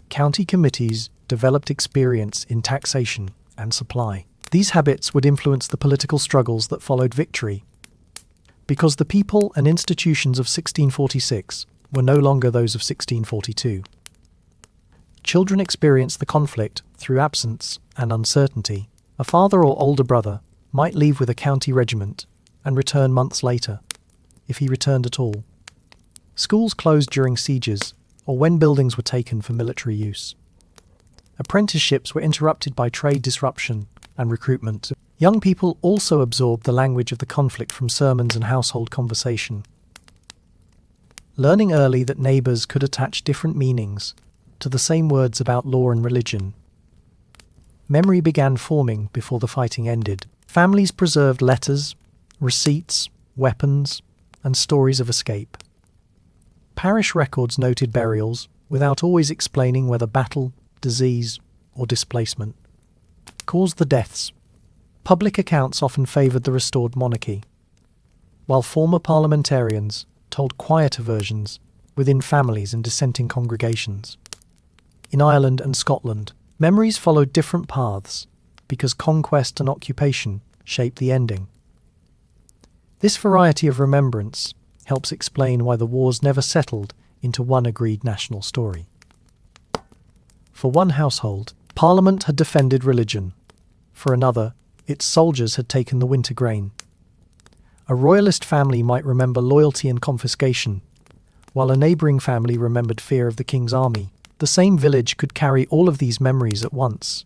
County committees developed experience in taxation and supply. These habits would influence the political struggles that followed victory, because the people and institutions of 1646 were no longer those of 1642. Children experienced the conflict through absence and uncertainty. A father or older brother might leave with a county regiment and return months later, if he returned at all. Schools closed during sieges or when buildings were taken for military use. Apprenticeships were interrupted by trade disruption and recruitment. Young people also absorbed the language of the conflict from sermons and household conversation. Learning early that neighbours could attach different meanings to the same words about law and religion. Memory began forming before the fighting ended. Families preserved letters, receipts, weapons, and stories of escape. Parish records noted burials without always explaining whether battle, disease, or displacement caused the deaths. Public accounts often favoured the restored monarchy, while former parliamentarians told quieter versions within families and dissenting congregations. In Ireland and Scotland, memories followed different paths because conquest and occupation shaped the ending. This variety of remembrance helps explain why the wars never settled into one agreed national story. For one household, Parliament had defended religion. For another, its soldiers had taken the winter grain. A royalist family might remember loyalty and confiscation, while a neighbouring family remembered fear of the king's army. The same village could carry all of these memories at once.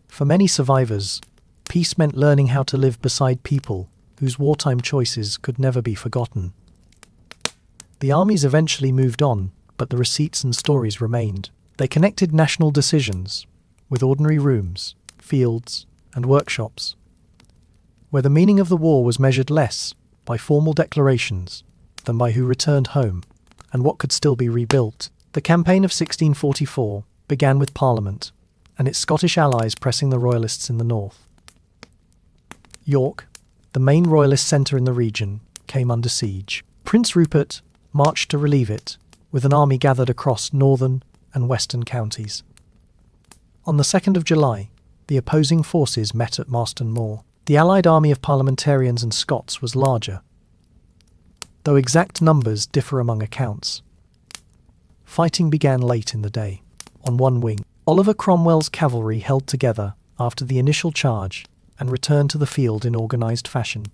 For many survivors, peace meant learning how to live beside people whose wartime choices could never be forgotten. The armies eventually moved on, but the receipts and stories remained. They connected national decisions with ordinary rooms, fields, and workshops, where the meaning of the war was measured less by formal declarations than by who returned home and what could still be rebuilt. The campaign of 1644 began with Parliament and its Scottish allies pressing the Royalists in the north. York, the main Royalist centre in the region, came under siege. Prince Rupert marched to relieve it, with an army gathered across northern and western counties. On the 2nd of July, the opposing forces met at Marston Moor. The allied army of parliamentarians and Scots was larger, though exact numbers differ among accounts. Fighting began late in the day. On one wing, Oliver Cromwell's cavalry held together after the initial charge and returned to the field in organised fashion.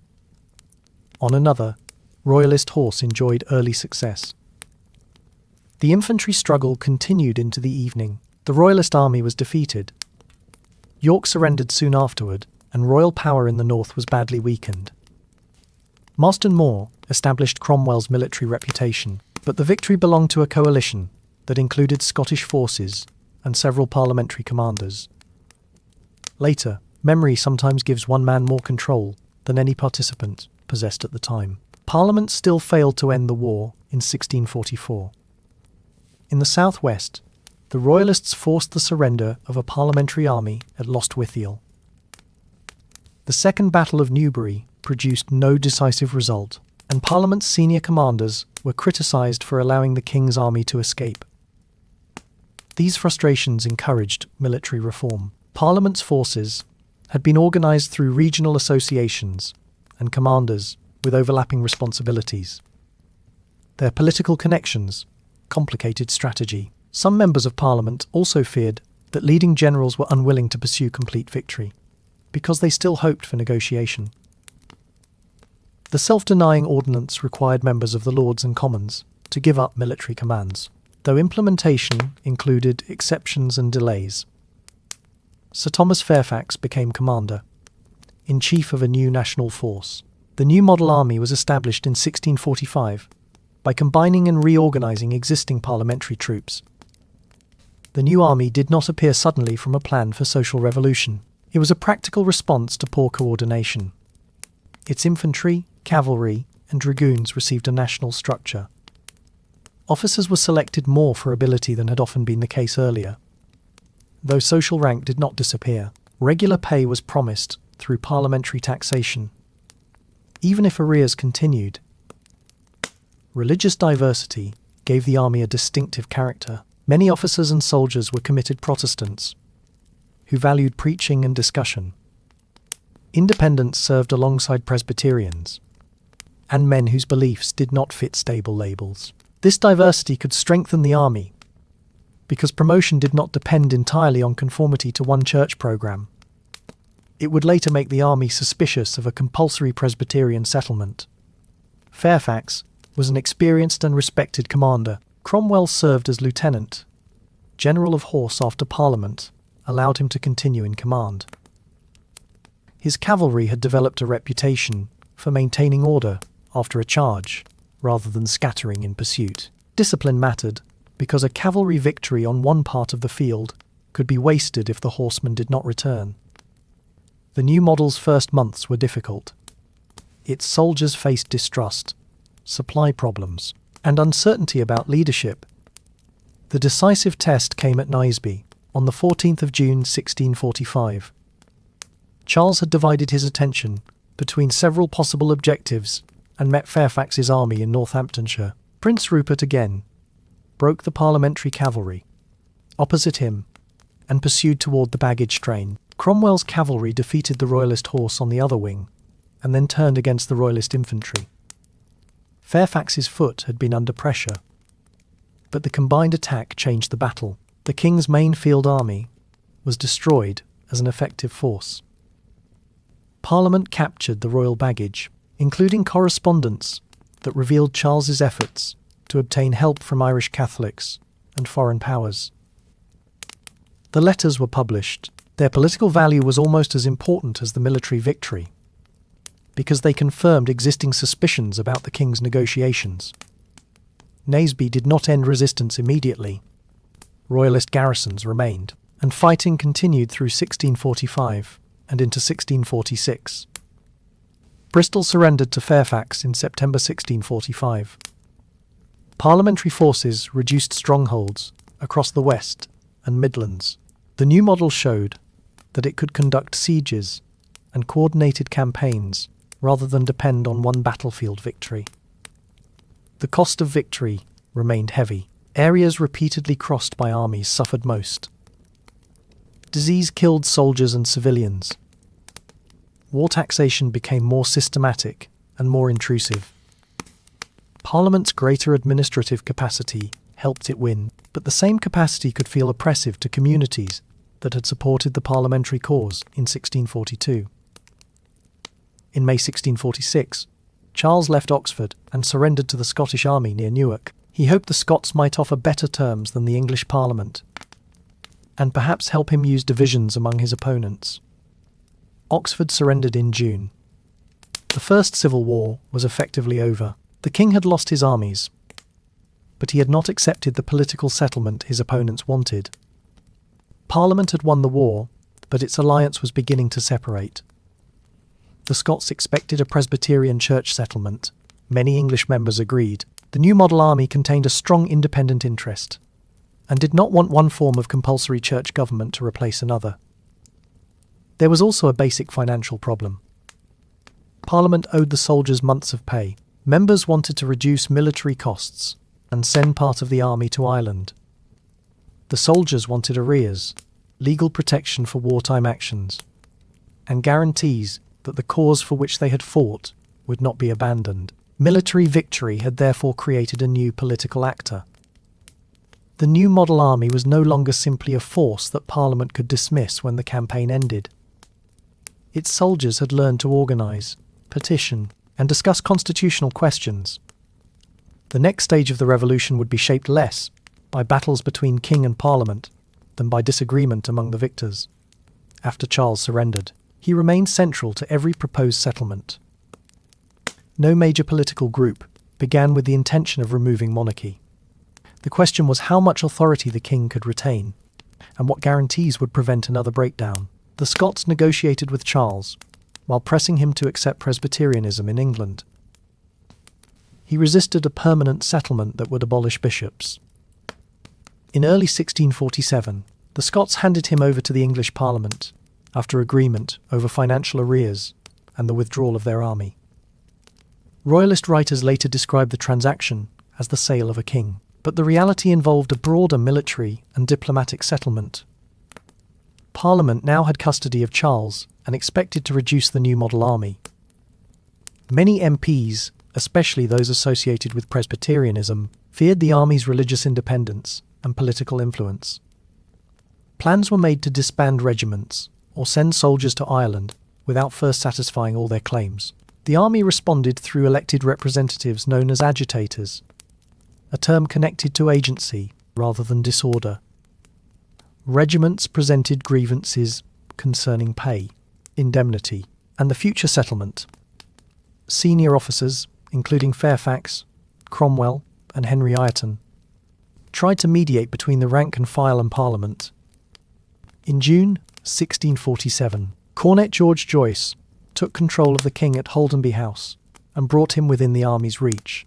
On another, Royalist horse enjoyed early success. The infantry struggle continued into the evening. The Royalist army was defeated. York surrendered soon afterward, and royal power in the north was badly weakened. Marston Moor established Cromwell's military reputation, but the victory belonged to a coalition that included Scottish forces and several parliamentary commanders. Later, memory sometimes gives one man more control than any participant possessed at the time. Parliament still failed to end the war in 1644. In the southwest, the Royalists forced the surrender of a parliamentary army at Lostwithiel. The Second Battle of Newbury produced no decisive result, and Parliament's senior commanders were criticised for allowing the King's army to escape. These frustrations encouraged military reform. Parliament's forces had been organised through regional associations and commanders with overlapping responsibilities. Their political connections complicated strategy. Some members of Parliament also feared that leading generals were unwilling to pursue complete victory, because they still hoped for negotiation. The self-denying ordinance required members of the Lords and Commons to give up military commands, though implementation included exceptions and delays. Sir Thomas Fairfax became commander-in-chief of a new national force. The new model army was established in 1645 by combining and reorganising existing parliamentary troops. The new army did not appear suddenly from a plan for social revolution. It was a practical response to poor coordination. Its infantry, cavalry, and dragoons received a national structure. Officers were selected more for ability than had often been the case earlier. Though social rank did not disappear, regular pay was promised through parliamentary taxation, even if arrears continued. Religious diversity gave the army a distinctive character. Many officers and soldiers were committed Protestants, who valued preaching and discussion. Independents served alongside Presbyterians, and men whose beliefs did not fit stable labels. This diversity could strengthen the army, because promotion did not depend entirely on conformity to one church program. It would later make the army suspicious of a compulsory Presbyterian settlement. Fairfax was an experienced and respected commander. Cromwell served as lieutenant general of horse after Parliament allowed him to continue in command. His cavalry had developed a reputation for maintaining order after a charge, rather than scattering in pursuit. Discipline mattered, because a cavalry victory on one part of the field could be wasted if the horsemen did not return. The new model's first months were difficult. Its soldiers faced distrust, supply problems, and uncertainty about leadership. The decisive test came at Naseby, on the 14th of June 1645. Charles had divided his attention between several possible objectives and met Fairfax's army in Northamptonshire. Prince Rupert again broke the parliamentary cavalry opposite him and pursued toward the baggage train. Cromwell's cavalry defeated the Royalist horse on the other wing and then turned against the Royalist infantry. Fairfax's foot had been under pressure, but the combined attack changed the battle. The King's main field army was destroyed as an effective force. Parliament captured the royal baggage, including correspondence that revealed Charles's efforts to obtain help from Irish Catholics and foreign powers. The letters were published. Their political value was almost as important as the military victory, because they confirmed existing suspicions about the King's negotiations. Naseby did not end resistance immediately. Royalist garrisons remained, and fighting continued through 1645 and into 1646. Bristol surrendered to Fairfax in September 1645. Parliamentary forces reduced strongholds across the West and Midlands. The new model showed that it could conduct sieges and coordinated campaigns rather than depend on one battlefield victory. The cost of victory remained heavy. Areas repeatedly crossed by armies suffered most. Disease killed soldiers and civilians. War taxation became more systematic and more intrusive. Parliament's greater administrative capacity helped it win, but the same capacity could feel oppressive to communities that had supported the parliamentary cause in 1642. In May 1646, Charles left Oxford and surrendered to the Scottish army near Newark. He hoped the Scots might offer better terms than the English Parliament, and perhaps help him use divisions among his opponents. Oxford surrendered in June. The First Civil War was effectively over. The king had lost his armies, but he had not accepted the political settlement his opponents wanted. Parliament had won the war, but its alliance was beginning to separate. The Scots expected a Presbyterian church settlement. Many English members agreed. The new model army contained a strong independent interest, and did not want one form of compulsory church government to replace another. There was also a basic financial problem. Parliament owed the soldiers months of pay. Members wanted to reduce military costs and send part of the army to Ireland. The soldiers wanted arrears, legal protection for wartime actions, and guarantees that the cause for which they had fought would not be abandoned. Military victory had therefore created a new political actor. The new model army was no longer simply a force that Parliament could dismiss when the campaign ended. Its soldiers had learned to organise, petition, and discuss constitutional questions. The next stage of the revolution would be shaped less by battles between king and Parliament than by disagreement among the victors. After Charles surrendered, he remained central to every proposed settlement. No major political group began with the intention of removing monarchy. The question was how much authority the king could retain, and what guarantees would prevent another breakdown. The Scots negotiated with Charles, while pressing him to accept Presbyterianism in England. He resisted a permanent settlement that would abolish bishops. In early 1647, The Scots handed him over to the English Parliament after agreement over financial arrears and the withdrawal of their army. Royalist writers later described the transaction as the sale of a king, but the reality involved a broader military and diplomatic settlement. Parliament now had custody of Charles and expected to reduce the new model army. Many MPs, especially those associated with Presbyterianism, feared the army's religious independence and political influence. Plans were made to disband regiments or send soldiers to Ireland without first satisfying all their claims. The army responded through elected representatives known as agitators, a term connected to agency rather than disorder. Regiments presented grievances concerning pay, indemnity, and the future settlement. Senior officers, including Fairfax, Cromwell, and Henry Ireton, tried to mediate between the rank and file and Parliament. In June 1647, Cornet George Joyce took control of the king at Holdenby House and brought him within the army's reach.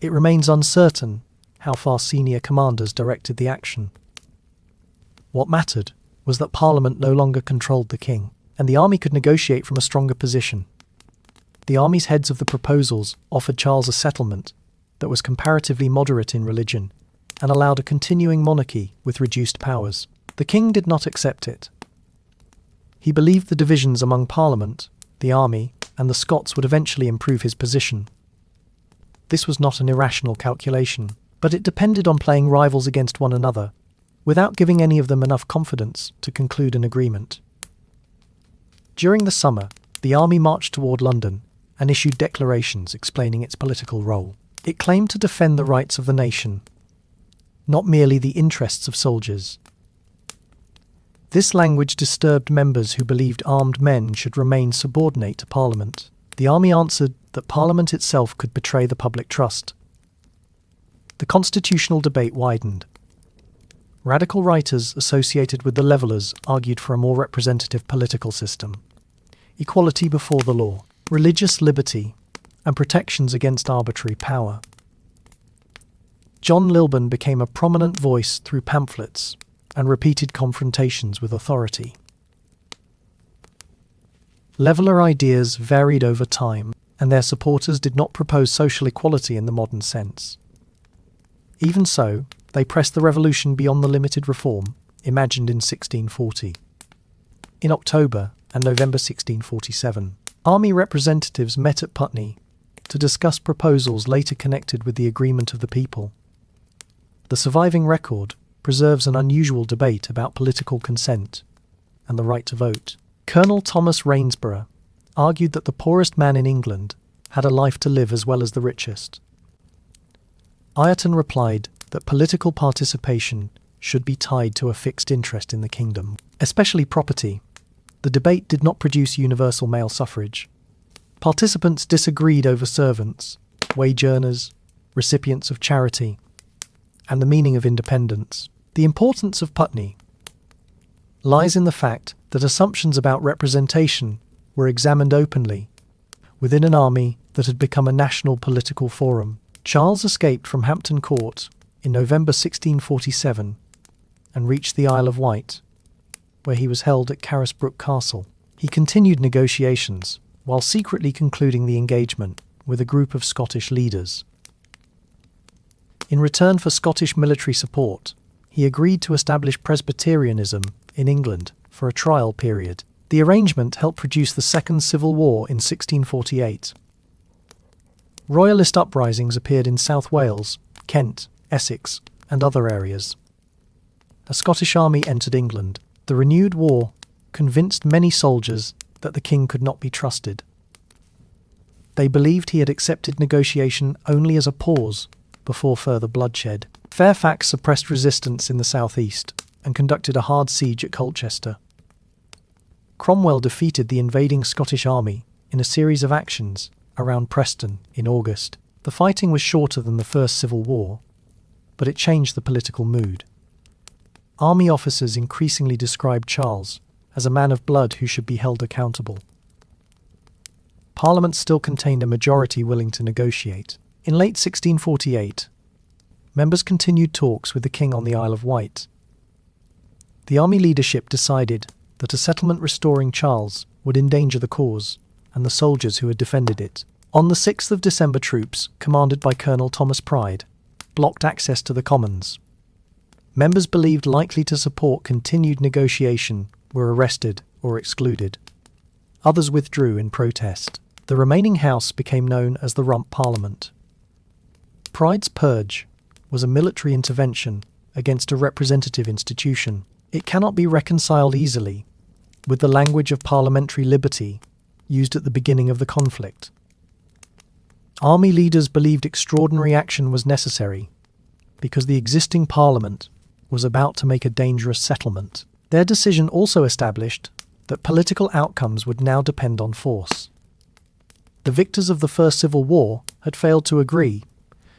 It remains uncertain how far senior commanders directed the action. What mattered was that Parliament no longer controlled the king, and the army could negotiate from a stronger position. The army's heads of the proposals offered Charles a settlement that was comparatively moderate in religion and allowed a continuing monarchy with reduced powers. The king did not accept it. He believed the divisions among Parliament, the army, and the Scots would eventually improve his position. This was not an irrational calculation, but it depended on playing rivals against one another, without giving any of them enough confidence to conclude an agreement. During the summer, the army marched toward London and issued declarations explaining its political role. It claimed to defend the rights of the nation, not merely the interests of soldiers. This language disturbed members who believed armed men should remain subordinate to Parliament. The army answered that Parliament itself could betray the public trust. The constitutional debate widened. Radical writers associated with the Levellers argued for a more representative political system, equality before the law, religious liberty, and protections against arbitrary power. John Lilburne became a prominent voice through pamphlets and repeated confrontations with authority. Leveller ideas varied over time, and their supporters did not propose social equality in the modern sense. Even so, they pressed the revolution beyond the limited reform imagined in 1640. In October and November 1647, army representatives met at Putney to discuss proposals later connected with the agreement of the people. The surviving record preserves an unusual debate about political consent and the right to vote. Colonel Thomas Rainsborough argued that the poorest man in England had a life to live as well as the richest. Ireton replied that political participation should be tied to a fixed interest in the kingdom, especially property. The debate did not produce universal male suffrage. Participants disagreed over servants, wage earners, recipients of charity, and the meaning of independence. The importance of Putney lies in the fact that assumptions about representation were examined openly within an army that had become a national political forum. Charles escaped from Hampton Court in November 1647 and reached the Isle of Wight, where he was held at Carisbrooke Castle. He continued negotiations while secretly concluding the engagement with a group of Scottish leaders. In return for Scottish military support, he agreed to establish Presbyterianism in England for a trial period. The arrangement helped produce the Second Civil War in 1648. Royalist uprisings appeared in South Wales, Kent, Essex, and other areas. A Scottish army entered England. The renewed war convinced many soldiers that the king could not be trusted. They believed he had accepted negotiation only as a pause before further bloodshed. Fairfax suppressed resistance in the southeast and conducted a hard siege at Colchester. Cromwell defeated the invading Scottish army in a series of actions around Preston in August. The fighting was shorter than the First Civil War, but it changed the political mood. Army officers increasingly described Charles as a man of blood who should be held accountable. Parliament still contained a majority willing to negotiate. In late 1648, members continued talks with the king on the Isle of Wight. The army leadership decided that a settlement restoring Charles would endanger the cause and the soldiers who had defended it. On the 6th of December, troops, commanded by Colonel Thomas Pride, blocked access to the Commons. Members believed likely to support continued negotiation were arrested or excluded. Others withdrew in protest. The remaining house became known as the Rump Parliament. Pride's purge was a military intervention against a representative institution. It cannot be reconciled easily with the language of parliamentary liberty used at the beginning of the conflict. Army leaders believed extraordinary action was necessary because the existing parliament was about to make a dangerous settlement. Their decision also established that political outcomes would now depend on force. The victors of the First Civil War had failed to agree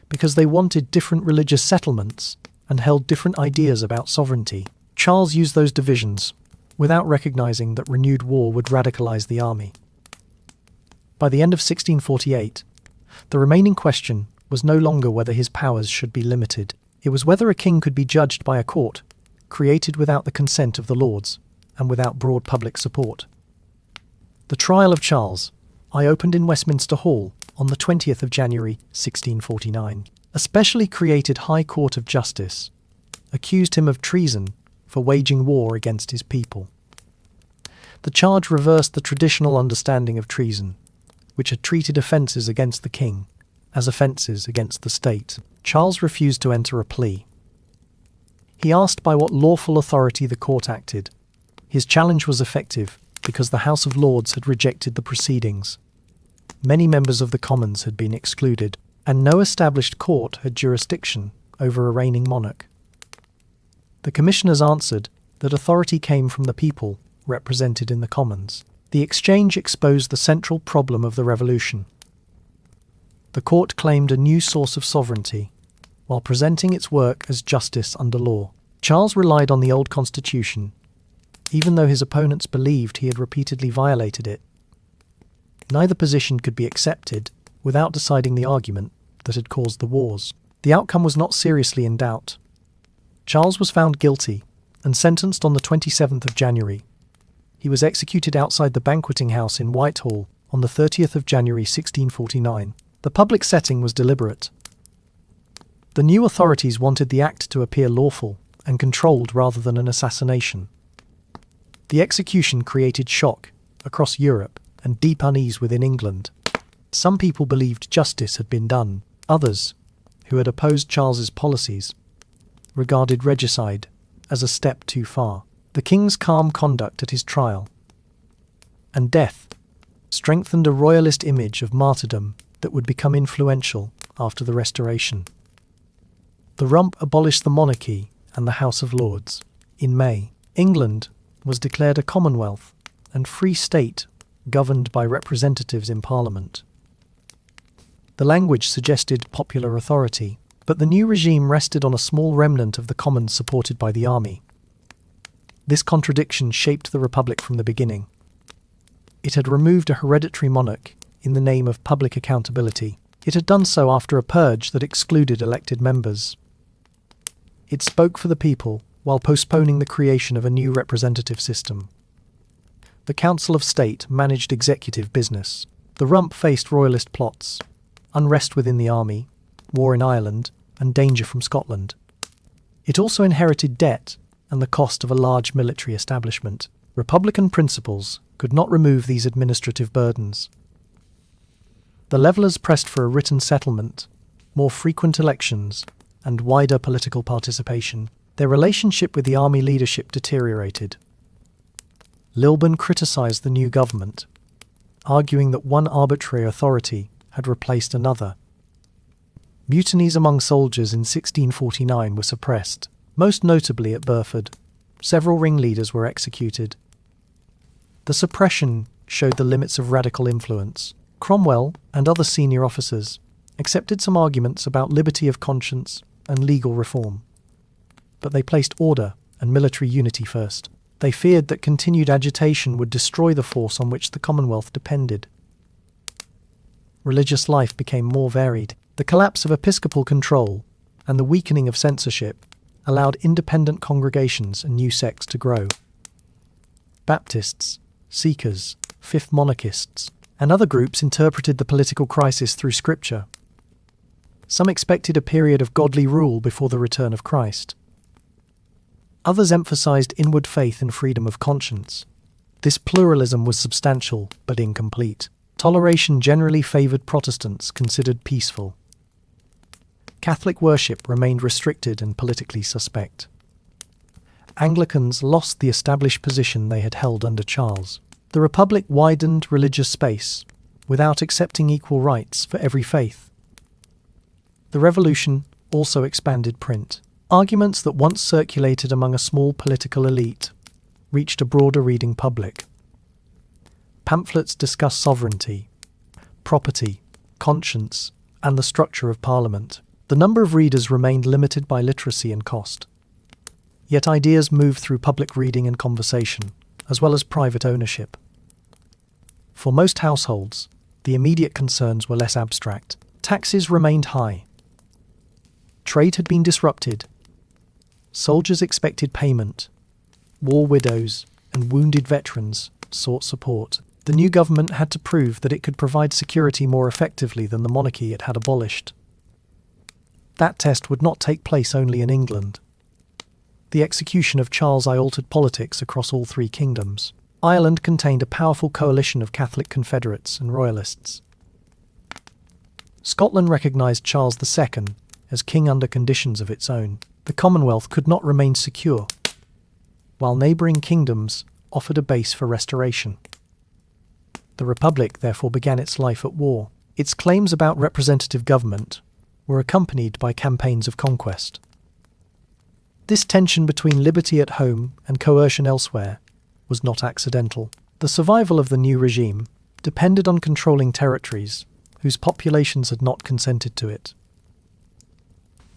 because they wanted different religious settlements and held different ideas about sovereignty. Charles used those divisions without recognizing that renewed war would radicalize the army. By the end of 1648, the remaining question was no longer whether his powers should be limited. It was whether a king could be judged by a court created without the consent of the Lords and without broad public support. The trial of Charles I opened in Westminster Hall on the 20th of January 1649. A specially created High Court of Justice accused him of treason for waging war against his people. The charge reversed the traditional understanding of treason, which had treated offences against the king as offences against the state. Charles refused to enter a plea. He asked by what lawful authority the court acted. His challenge was effective because the House of Lords had rejected the proceedings. Many members of the Commons had been excluded, and no established court had jurisdiction over a reigning monarch. The commissioners answered that authority came from the people represented in the Commons. The exchange exposed the central problem of the revolution. The court claimed a new source of sovereignty, while presenting its work as justice under law. Charles relied on the old constitution, even though his opponents believed he had repeatedly violated it. Neither position could be accepted without deciding the argument that had caused the wars. The outcome was not seriously in doubt. Charles was found guilty and sentenced on the 27th of January. He was executed outside the banqueting house in Whitehall on the 30th of January 1649. The public setting was deliberate. The new authorities wanted the act to appear lawful and controlled rather than an assassination. The execution created shock across Europe and deep unease within England. Some people believed justice had been done. Others, who had opposed Charles's policies, regarded regicide as a step too far. The king's calm conduct at his trial and death strengthened a royalist image of martyrdom that would become influential after the Restoration. The Rump abolished the monarchy and the House of Lords. In May, England was declared a Commonwealth and free state governed by representatives in Parliament. The language suggested popular authority, but the new regime rested on a small remnant of the Commons supported by the army. This contradiction shaped the Republic from the beginning. It had removed a hereditary monarch in the name of public accountability. It had done so after a purge that excluded elected members. It spoke for the people while postponing the creation of a new representative system. The Council of State managed executive business. The Rump faced royalist plots, unrest within the army, war in Ireland, and danger from Scotland. It also inherited debt and the cost of a large military establishment. Republican principles could not remove these administrative burdens. The Levellers pressed for a written settlement, more frequent elections, and wider political participation. Their relationship with the army leadership deteriorated. Lilburne criticised the new government, arguing that one arbitrary authority had replaced another. Mutinies among soldiers in 1649 were suppressed, most notably at Burford. Several ringleaders were executed. The suppression showed the limits of radical influence. Cromwell and other senior officers accepted some arguments about liberty of conscience and legal reform, but they placed order and military unity first. They feared that continued agitation would destroy the force on which the Commonwealth depended. Religious life became more varied. The collapse of episcopal control and the weakening of censorship allowed independent congregations and new sects to grow. Baptists, Seekers, Fifth Monarchists, and other groups interpreted the political crisis through Scripture. Some expected a period of godly rule before the return of Christ. Others emphasized inward faith and freedom of conscience. This pluralism was substantial but incomplete. Toleration generally favored Protestants considered peaceful. Catholic worship remained restricted and politically suspect. Anglicans lost the established position they had held under Charles. The Republic widened religious space, without accepting equal rights for every faith. The Revolution also expanded print. Arguments that once circulated among a small political elite reached a broader reading public. Pamphlets discussed sovereignty, property, conscience, and the structure of Parliament. The number of readers remained limited by literacy and cost. Yet ideas moved through public reading and conversation, as well as private ownership. For most households, the immediate concerns were less abstract. Taxes remained high. Trade had been disrupted. Soldiers expected payment. War widows and wounded veterans sought support. The new government had to prove that it could provide security more effectively than the monarchy it had abolished. That test would not take place only in England. The execution of Charles I altered politics across all three kingdoms. Ireland contained a powerful coalition of Catholic confederates and royalists. Scotland recognised Charles II as king under conditions of its own. The Commonwealth could not remain secure, while neighbouring kingdoms offered a base for restoration. The Republic therefore began its life at war. Its claims about representative government were accompanied by campaigns of conquest. This tension between liberty at home and coercion elsewhere was not accidental. The survival of the new regime depended on controlling territories whose populations had not consented to it.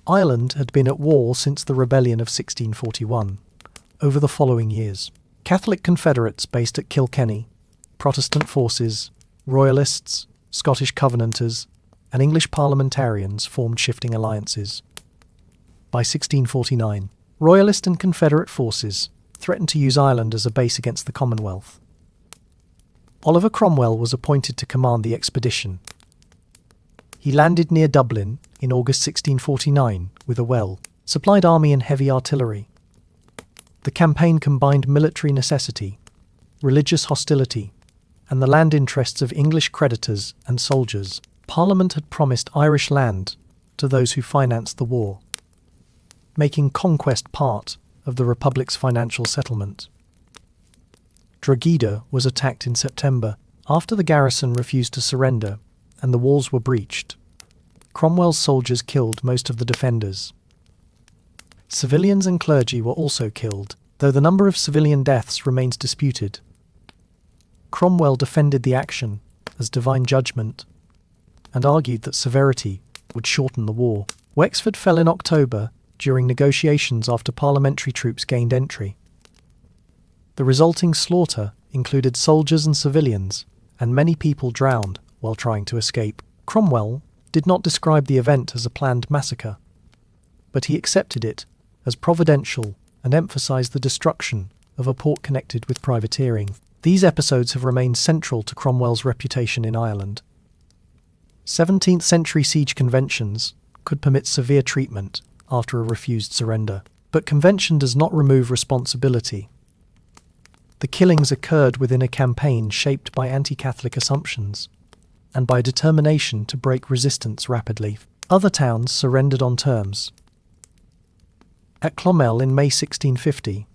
Ireland had been at war since the rebellion of 1641. Over the following years, Catholic confederates based at Kilkenny, Protestant forces, Royalists, Scottish Covenanters, and English parliamentarians formed shifting alliances. By 1649, Royalist and Confederate forces threatened to use Ireland as a base against the Commonwealth. Oliver Cromwell was appointed to command the expedition. He landed near Dublin in August 1649 with a well-supplied army and heavy artillery. The campaign combined military necessity, religious hostility, and the land interests of English creditors and soldiers. Parliament had promised Irish land to those who financed the war, making conquest part of the Republic's financial settlement. Drogheda was attacked in September after the garrison refused to surrender and the walls were breached. Cromwell's soldiers killed most of the defenders. Civilians and clergy were also killed, though the number of civilian deaths remains disputed. Cromwell defended the action as divine judgment and argued that severity would shorten the war. Wexford fell in October during negotiations after parliamentary troops gained entry. The resulting slaughter included soldiers and civilians, and many people drowned while trying to escape. Cromwell did not describe the event as a planned massacre, but he accepted it as providential and emphasized the destruction of a port connected with privateering. These episodes have remained central to Cromwell's reputation in Ireland. 17th century siege conventions could permit severe treatment after a refused surrender, but convention does not remove responsibility. The killings occurred within a campaign shaped by anti-Catholic assumptions and by determination to break resistance rapidly. Other towns surrendered on terms. At Clonmel in May 1650,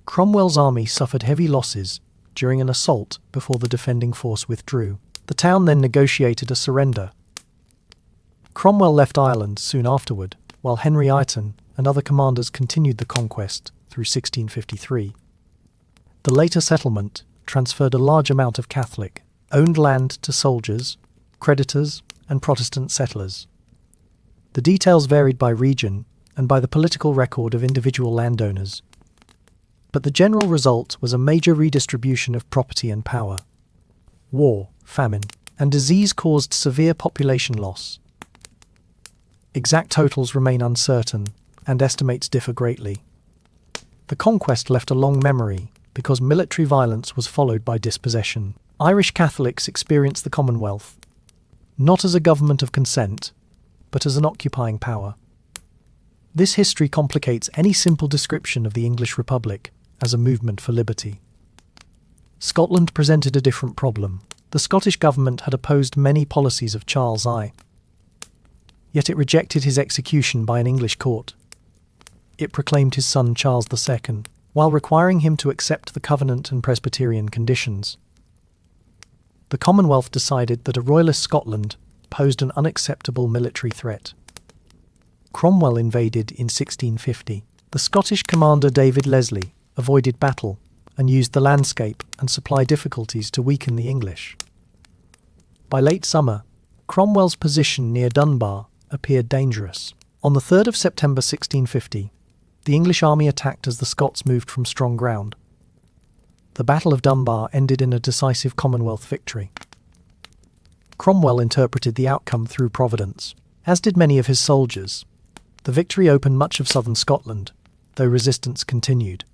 Cromwell's army suffered heavy losses during an assault before the defending force withdrew. The town then negotiated a surrender. Cromwell left Ireland soon afterward, while Henry Ireton and other commanders continued the conquest through 1653. The later settlement transferred a large amount of Catholic-owned land to soldiers, creditors, and Protestant settlers. The details varied by region and by the political record of individual landowners, but the general result was a major redistribution of property and power. War, famine, and disease caused severe population loss. Exact totals remain uncertain, and estimates differ greatly. The conquest left a long memory because military violence was followed by dispossession. Irish Catholics experienced the Commonwealth not as a government of consent, but as an occupying power. This history complicates any simple description of the English Republic as a movement for liberty. Scotland presented a different problem. The Scottish government had opposed many policies of Charles I, yet it rejected his execution by an English court. It proclaimed his son Charles II, while requiring him to accept the Covenant and Presbyterian conditions. The Commonwealth decided that a royalist Scotland posed an unacceptable military threat. Cromwell invaded in 1650. The Scottish commander David Leslie avoided battle and used the landscape and supply difficulties to weaken the English. By late summer, Cromwell's position near Dunbar appeared dangerous. On the 3rd of September 1650, the English army attacked as the Scots moved from strong ground. The Battle of Dunbar ended in a decisive Commonwealth victory. Cromwell interpreted the outcome through providence, as did many of his soldiers. The victory opened much of southern Scotland, though resistance continued.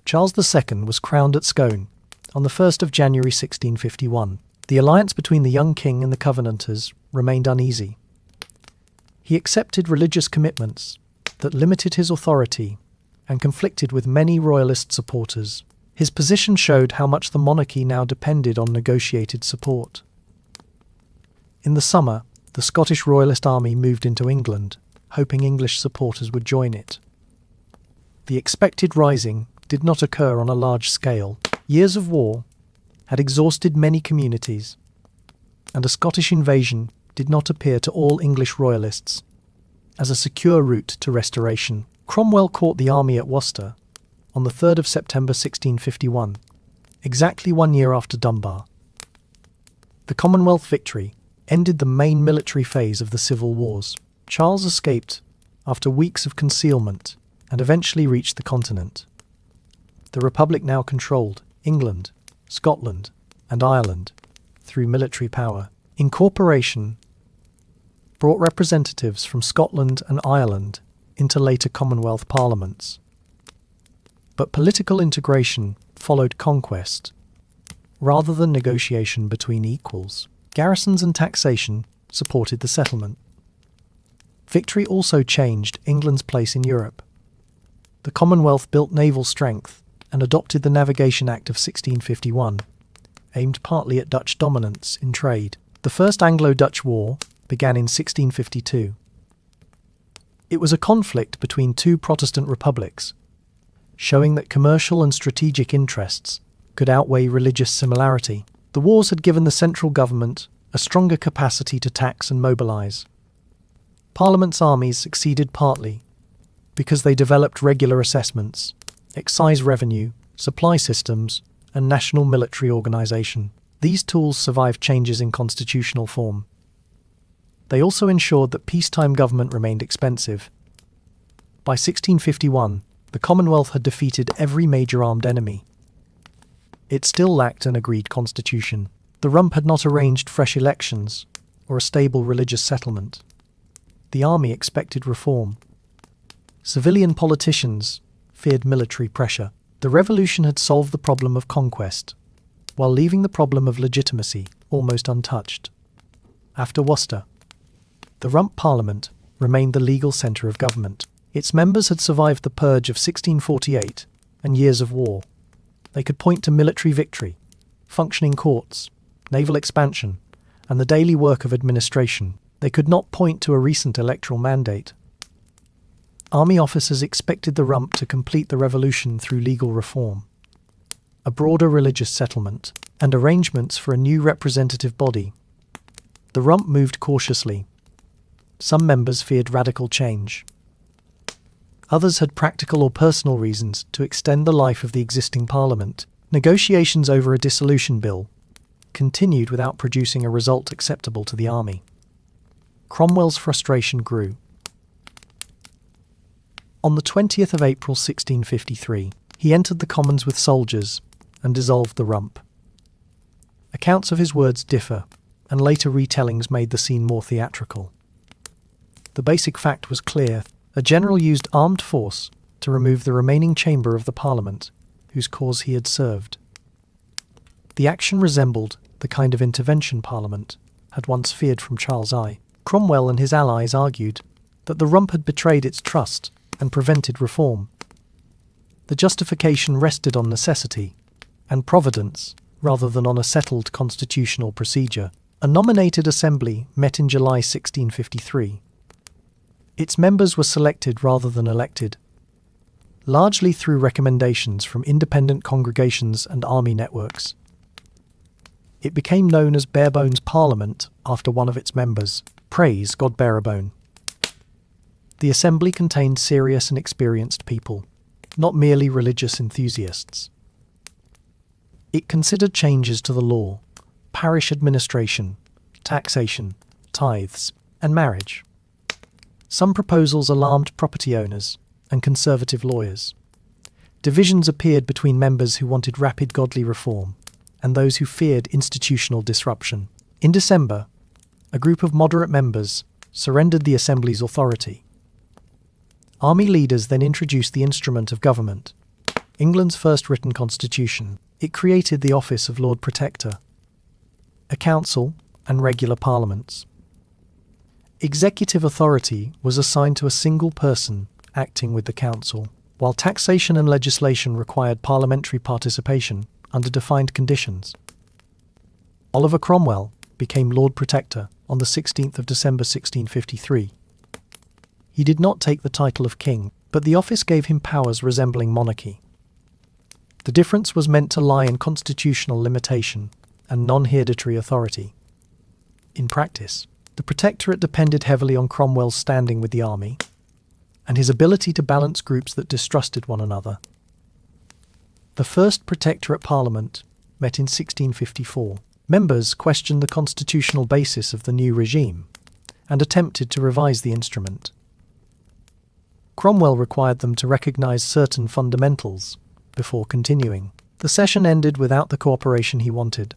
Charles II was crowned at Scone on the 1st of January 1651. The alliance between the young king and the Covenanters remained uneasy. He accepted religious commitments that limited his authority and conflicted with many royalist supporters. His position showed how much the monarchy now depended on negotiated support. In the summer, the Scottish Royalist army moved into England, hoping English supporters would join it. The expected rising did not occur on a large scale. Years of war had exhausted many communities, and a Scottish invasion did not appear to all English royalists as a secure route to restoration. Cromwell caught the army at Worcester on the 3rd of September 1651, exactly 1 year after Dunbar. The Commonwealth victory ended the main military phase of the civil wars. Charles escaped after weeks of concealment and eventually reached the continent. The Republic now controlled England, Scotland, and Ireland through military power. Incorporation brought representatives from Scotland and Ireland into later Commonwealth parliaments. But political integration followed conquest, rather than negotiation between equals. Garrisons and taxation supported the settlement. Victory also changed England's place in Europe. The Commonwealth built naval strength and adopted the Navigation Act of 1651, aimed partly at Dutch dominance in trade. The First Anglo-Dutch War began in 1652. It was a conflict between two Protestant republics, showing that commercial and strategic interests could outweigh religious similarity. The wars had given the central government a stronger capacity to tax and mobilise. Parliament's armies succeeded partly because they developed regular assessments, excise revenue, supply systems, and national military organisation. These tools survived changes in constitutional form. They also ensured that peacetime government remained expensive. By 1651, the Commonwealth had defeated every major armed enemy. It still lacked an agreed constitution. The Rump had not arranged fresh elections or a stable religious settlement. The army expected reform. Civilian politicians feared military pressure. The revolution had solved the problem of conquest, while leaving the problem of legitimacy almost untouched. After Worcester, the Rump Parliament remained the legal centre of government. Its members had survived the purge of 1648 and years of war. They could point to military victory, functioning courts, naval expansion, and the daily work of administration. They could not point to a recent electoral mandate. Army officers expected the Rump to complete the revolution through legal reform, a broader religious settlement, and arrangements for a new representative body. The Rump moved cautiously. Some members feared radical change. Others had practical or personal reasons to extend the life of the existing parliament. Negotiations over a dissolution bill continued without producing a result acceptable to the army. Cromwell's frustration grew. On the 20th of April 1653, he entered the Commons with soldiers and dissolved the Rump. Accounts of his words differ, and later retellings made the scene more theatrical. The basic fact was clear: A general used armed force to remove the remaining chamber of the Parliament, whose cause he had served. The action resembled the kind of intervention Parliament had once feared from Charles I. Cromwell and his allies argued that the rump had betrayed its trust and prevented reform. The justification rested on necessity and providence rather than on a settled constitutional procedure. A nominated assembly met in July 1653. Its members were selected rather than elected, largely through recommendations from independent congregations and army networks. It became known as Barebones Parliament after one of its members. Praise God Barebone. The assembly contained serious and experienced people, not merely religious enthusiasts. It considered changes to the law, parish administration, taxation, tithes, and marriage. Some proposals alarmed property owners and conservative lawyers. Divisions appeared between members who wanted rapid godly reform and those who feared institutional disruption. In December, a group of moderate members surrendered the Assembly's authority. Army leaders then introduced the instrument of government, England's first written constitution. It created the office of Lord Protector, a council, and regular parliaments. Executive authority was assigned to a single person acting with the council, while taxation and legislation required parliamentary participation under defined conditions. Oliver Cromwell became Lord Protector on the 16th of December 1653. He did not take the title of king, but the office gave him powers resembling monarchy. The difference was meant to lie in constitutional limitation and non-hereditary authority. In practice, the Protectorate depended heavily on Cromwell's standing with the army and his ability to balance groups that distrusted one another. The first Protectorate Parliament met in 1654. Members questioned the constitutional basis of the new regime and attempted to revise the instrument. Cromwell required them to recognise certain fundamentals before continuing. The session ended without the cooperation he wanted.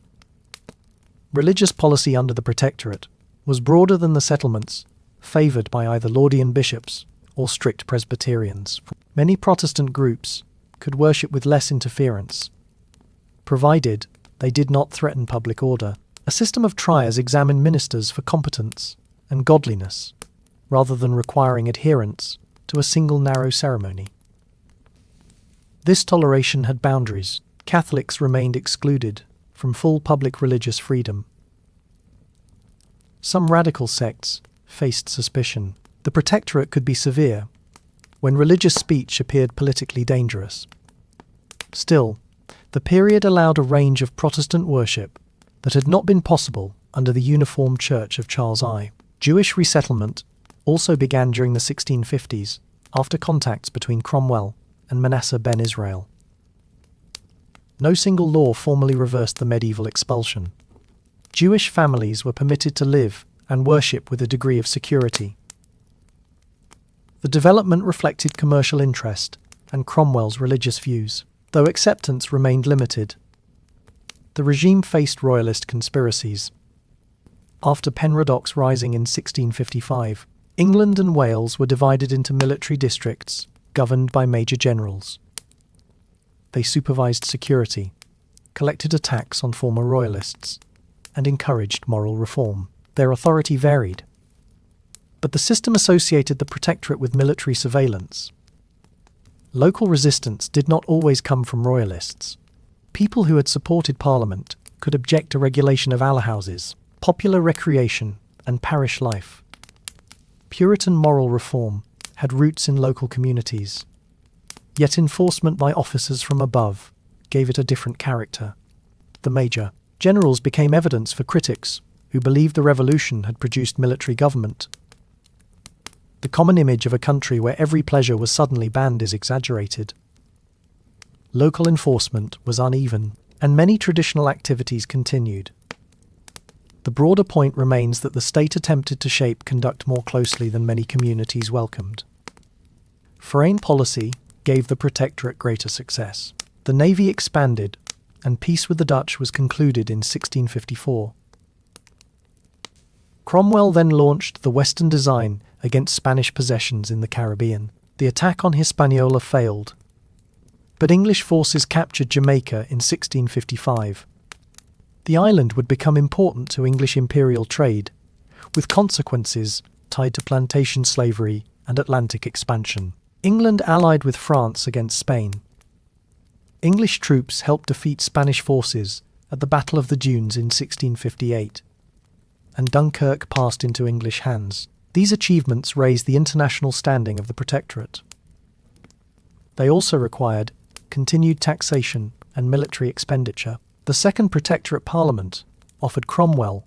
Religious policy under the Protectorate was broader than the settlements, favoured by either Laudian bishops or strict Presbyterians. Many Protestant groups could worship with less interference, provided they did not threaten public order. A system of triers examined ministers for competence and godliness, rather than requiring adherence to a single narrow ceremony. This toleration had boundaries. Catholics remained excluded from full public religious freedom. Some radical sects faced suspicion. The Protectorate could be severe when religious speech appeared politically dangerous. Still, the period allowed a range of Protestant worship that had not been possible under the Uniform Church of Charles I. Jewish resettlement also began during the 1650s after contacts between Cromwell and Manasseh ben Israel. No single law formally reversed the medieval expulsion. Jewish families were permitted to live and worship with a degree of security. The development reflected commercial interest and Cromwell's religious views, though acceptance remained limited. The regime faced royalist conspiracies. After Penruddock's rising in 1655, England and Wales were divided into military districts governed by major generals. They supervised security, collected a tax on former royalists, and encouraged moral reform. Their authority varied, but the system associated the Protectorate with military surveillance. Local resistance did not always come from royalists. People who had supported Parliament could object to regulation of alehouses, popular recreation, and parish life. Puritan moral reform had roots in local communities, yet enforcement by officers from above gave it a different character. The major generals became evidence for critics who believed the revolution had produced military government. The common image of a country where every pleasure was suddenly banned is exaggerated. Local enforcement was uneven, and many traditional activities continued. The broader point remains that the state attempted to shape conduct more closely than many communities welcomed. Foreign policy gave the Protectorate greater success. The navy expanded, and peace with the Dutch was concluded in 1654. Cromwell then launched the Western design against Spanish possessions in the Caribbean. The attack on Hispaniola failed, but English forces captured Jamaica in 1655. The island would become important to English imperial trade, with consequences tied to plantation slavery and Atlantic expansion. England allied with France against Spain. English troops helped defeat Spanish forces at the Battle of the Dunes in 1658, and Dunkirk passed into English hands. These achievements raised the international standing of the Protectorate. They also required continued taxation and military expenditure. The Second Protectorate Parliament offered Cromwell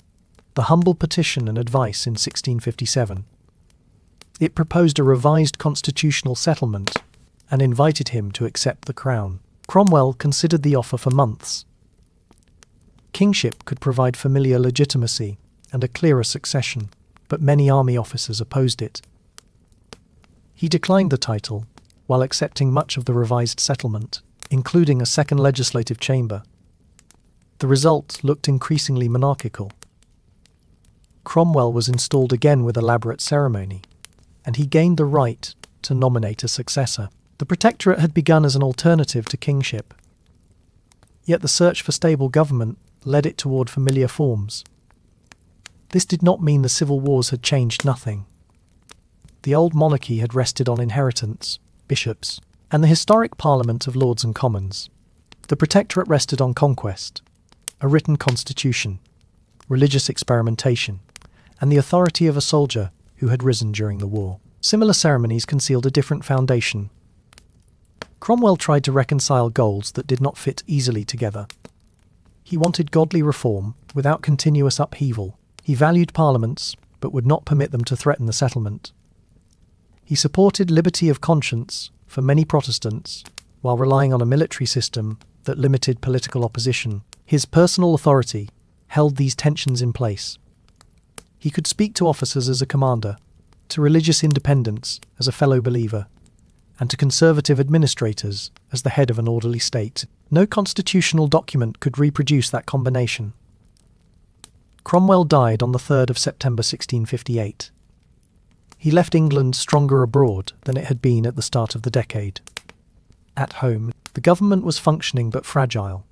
the humble petition and advice in 1657. It proposed a revised constitutional settlement and invited him to accept the crown. Cromwell considered the offer for months. Kingship could provide familiar legitimacy and a clearer succession, but many army officers opposed it. He declined the title, while accepting much of the revised settlement, including a second legislative chamber. The result looked increasingly monarchical. Cromwell was installed again with elaborate ceremony, and he gained the right to nominate a successor. The Protectorate had begun as an alternative to kingship, yet the search for stable government led it toward familiar forms. This did not mean the civil wars had changed nothing. The old monarchy had rested on inheritance, bishops, and the historic Parliament of Lords and Commons. The Protectorate rested on conquest, a written constitution, religious experimentation, and the authority of a soldier who had risen during the war. Similar ceremonies concealed a different foundation. Cromwell tried to reconcile goals that did not fit easily together. He wanted godly reform without continuous upheaval. He valued parliaments, but would not permit them to threaten the settlement. He supported liberty of conscience for many Protestants, while relying on a military system that limited political opposition. His personal authority held these tensions in place. He could speak to officers as a commander, to religious independents as a fellow believer, and to conservative administrators as the head of an orderly state. No constitutional document could reproduce that combination. Cromwell died on the 3rd of September 1658. He left England stronger abroad than it had been at the start of the decade. At home, the government was functioning but fragile.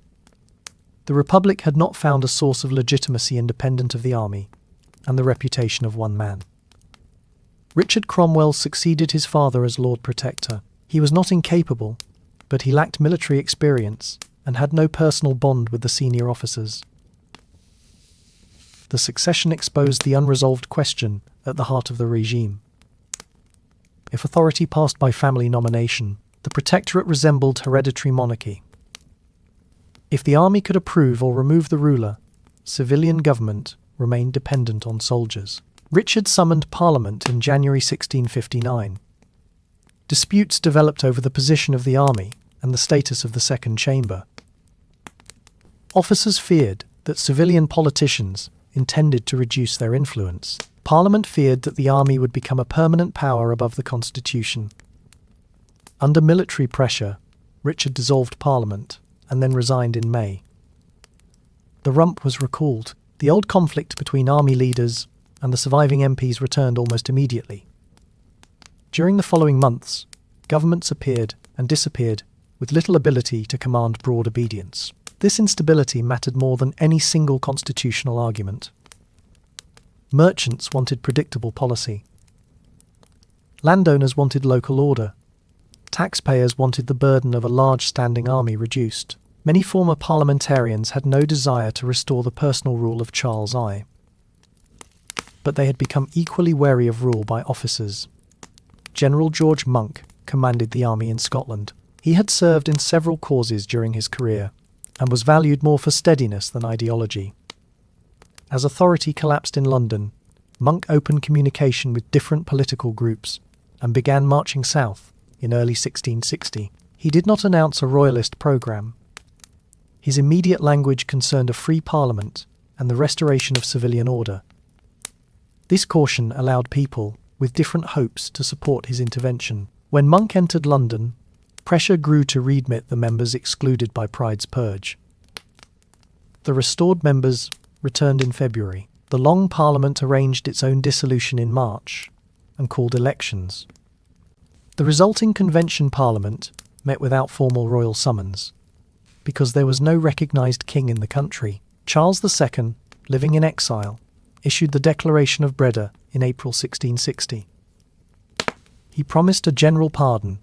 The Republic had not found a source of legitimacy independent of the army and the reputation of one man. Richard Cromwell succeeded his father as Lord Protector. He was not incapable, but he lacked military experience and had no personal bond with the senior officers. The succession exposed the unresolved question at the heart of the regime. If authority passed by family nomination, the Protectorate resembled hereditary monarchy. If the army could approve or remove the ruler, civilian government remained dependent on soldiers. Richard summoned Parliament in January 1659. Disputes developed over the position of the army and the status of the Second Chamber. Officers feared that civilian politicians intended to reduce their influence. Parliament feared that the army would become a permanent power above the constitution. Under military pressure, Richard dissolved Parliament and then resigned in May. The rump was recalled. The old conflict between army leaders and the surviving MPs returned almost immediately. During the following months, governments appeared and disappeared with little ability to command broad obedience. This instability mattered more than any single constitutional argument. Merchants wanted predictable policy. Landowners wanted local order. Taxpayers wanted the burden of a large standing army reduced. Many former parliamentarians had no desire to restore the personal rule of Charles I. But they had become equally wary of rule by officers. General George Monk commanded the army in Scotland. He had served in several causes during his career and was valued more for steadiness than ideology. As authority collapsed in London, Monk opened communication with different political groups and began marching south in early 1660. He did not announce a royalist programme. His immediate language concerned a free parliament and the restoration of civilian order. This caution allowed people with different hopes to support his intervention. When Monk entered London, pressure grew to readmit the members excluded by Pride's Purge. The restored members returned in February. The Long Parliament arranged its own dissolution in March, and called elections. The resulting Convention Parliament met without formal royal summons. Because there was no recognised king in the country, Charles II, living in exile, issued the Declaration of Breda in April 1660. He promised a general pardon,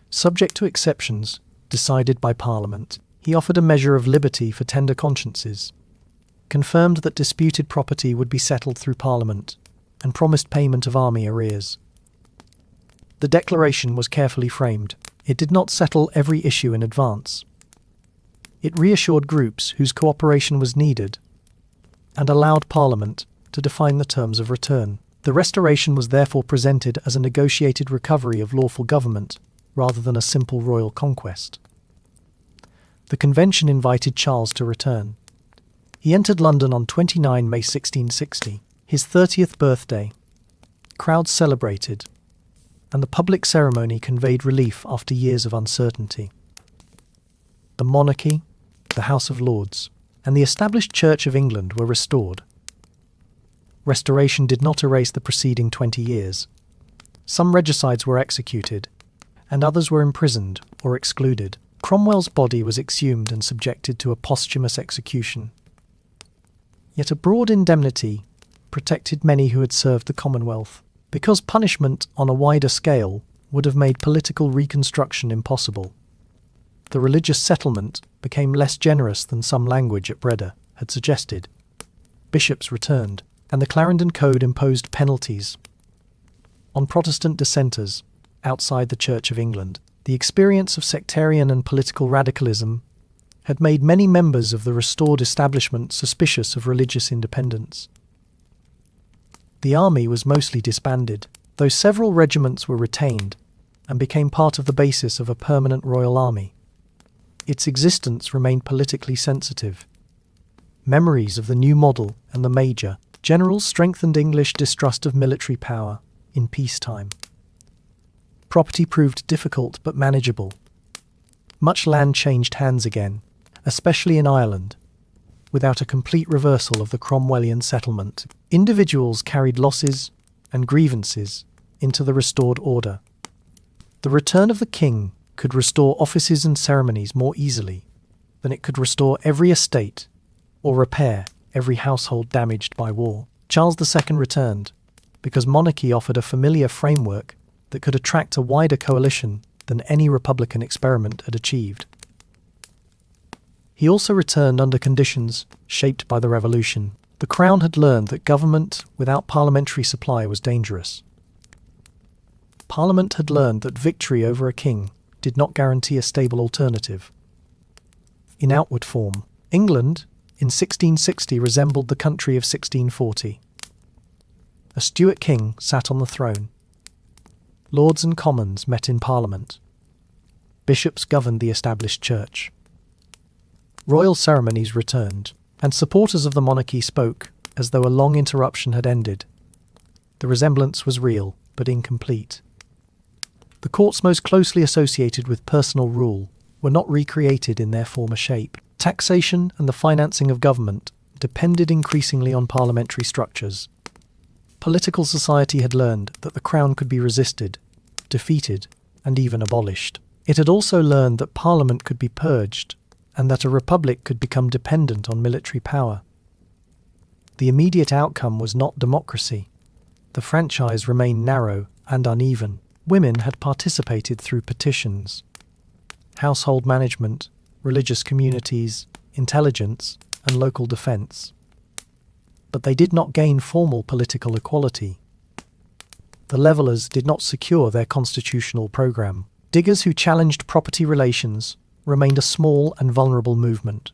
subject to exceptions decided by Parliament. He offered a measure of liberty for tender consciences, confirmed that disputed property would be settled through Parliament, and promised payment of army arrears. The declaration was carefully framed. It did not settle every issue in advance. It reassured groups whose cooperation was needed and allowed Parliament to define the terms of return. The restoration was therefore presented as a negotiated recovery of lawful government rather than a simple royal conquest. The Convention invited Charles to return. He entered London on 29 May 1660, his 30th birthday. Crowds celebrated, and the public ceremony conveyed relief after years of uncertainty. The monarchy, the House of Lords, and the established Church of England were restored. Restoration did not erase the preceding 20 years. Some regicides were executed, and others were imprisoned or excluded. Cromwell's body was exhumed and subjected to a posthumous execution. Yet a broad indemnity protected many who had served the Commonwealth, because punishment on a wider scale would have made political reconstruction impossible. The religious settlement became less generous than some language at Breda had suggested. Bishops returned, and the Clarendon Code imposed penalties on Protestant dissenters outside the Church of England. The experience of sectarian and political radicalism had made many members of the restored establishment suspicious of religious independence. The army was mostly disbanded, though several regiments were retained and became part of the basis of a permanent royal army. Its existence remained politically sensitive. Memories of the new model and the major generals strengthened English distrust of military power in peacetime. Property proved difficult but manageable. Much land changed hands again, especially in Ireland. Without a complete reversal of the Cromwellian settlement, individuals carried losses and grievances into the restored order. The return of the king could restore offices and ceremonies more easily than it could restore every estate or repair every household damaged by war. Charles II returned because monarchy offered a familiar framework that could attract a wider coalition than any Republican experiment had achieved. He also returned under conditions shaped by the Revolution. The Crown had learned that government without parliamentary supply was dangerous. Parliament had learned that victory over a king did not guarantee a stable alternative. In outward form, England in 1660 resembled the country of 1640. A Stuart king sat on the throne. Lords and Commons met in Parliament. Bishops governed the established church. Royal ceremonies returned, and supporters of the monarchy spoke as though a long interruption had ended. The resemblance was real, but incomplete. The courts most closely associated with personal rule were not recreated in their former shape. Taxation and the financing of government depended increasingly on parliamentary structures. Political society had learned that the crown could be resisted, defeated, and even abolished. It had also learned that Parliament could be purged and that a republic could become dependent on military power. The immediate outcome was not democracy. The franchise remained narrow and uneven. Women had participated through petitions. Household management, religious communities, intelligence, and local defence. But they did not gain formal political equality. The Levellers did not secure their constitutional programme. Diggers who challenged property relations remained a small and vulnerable movement.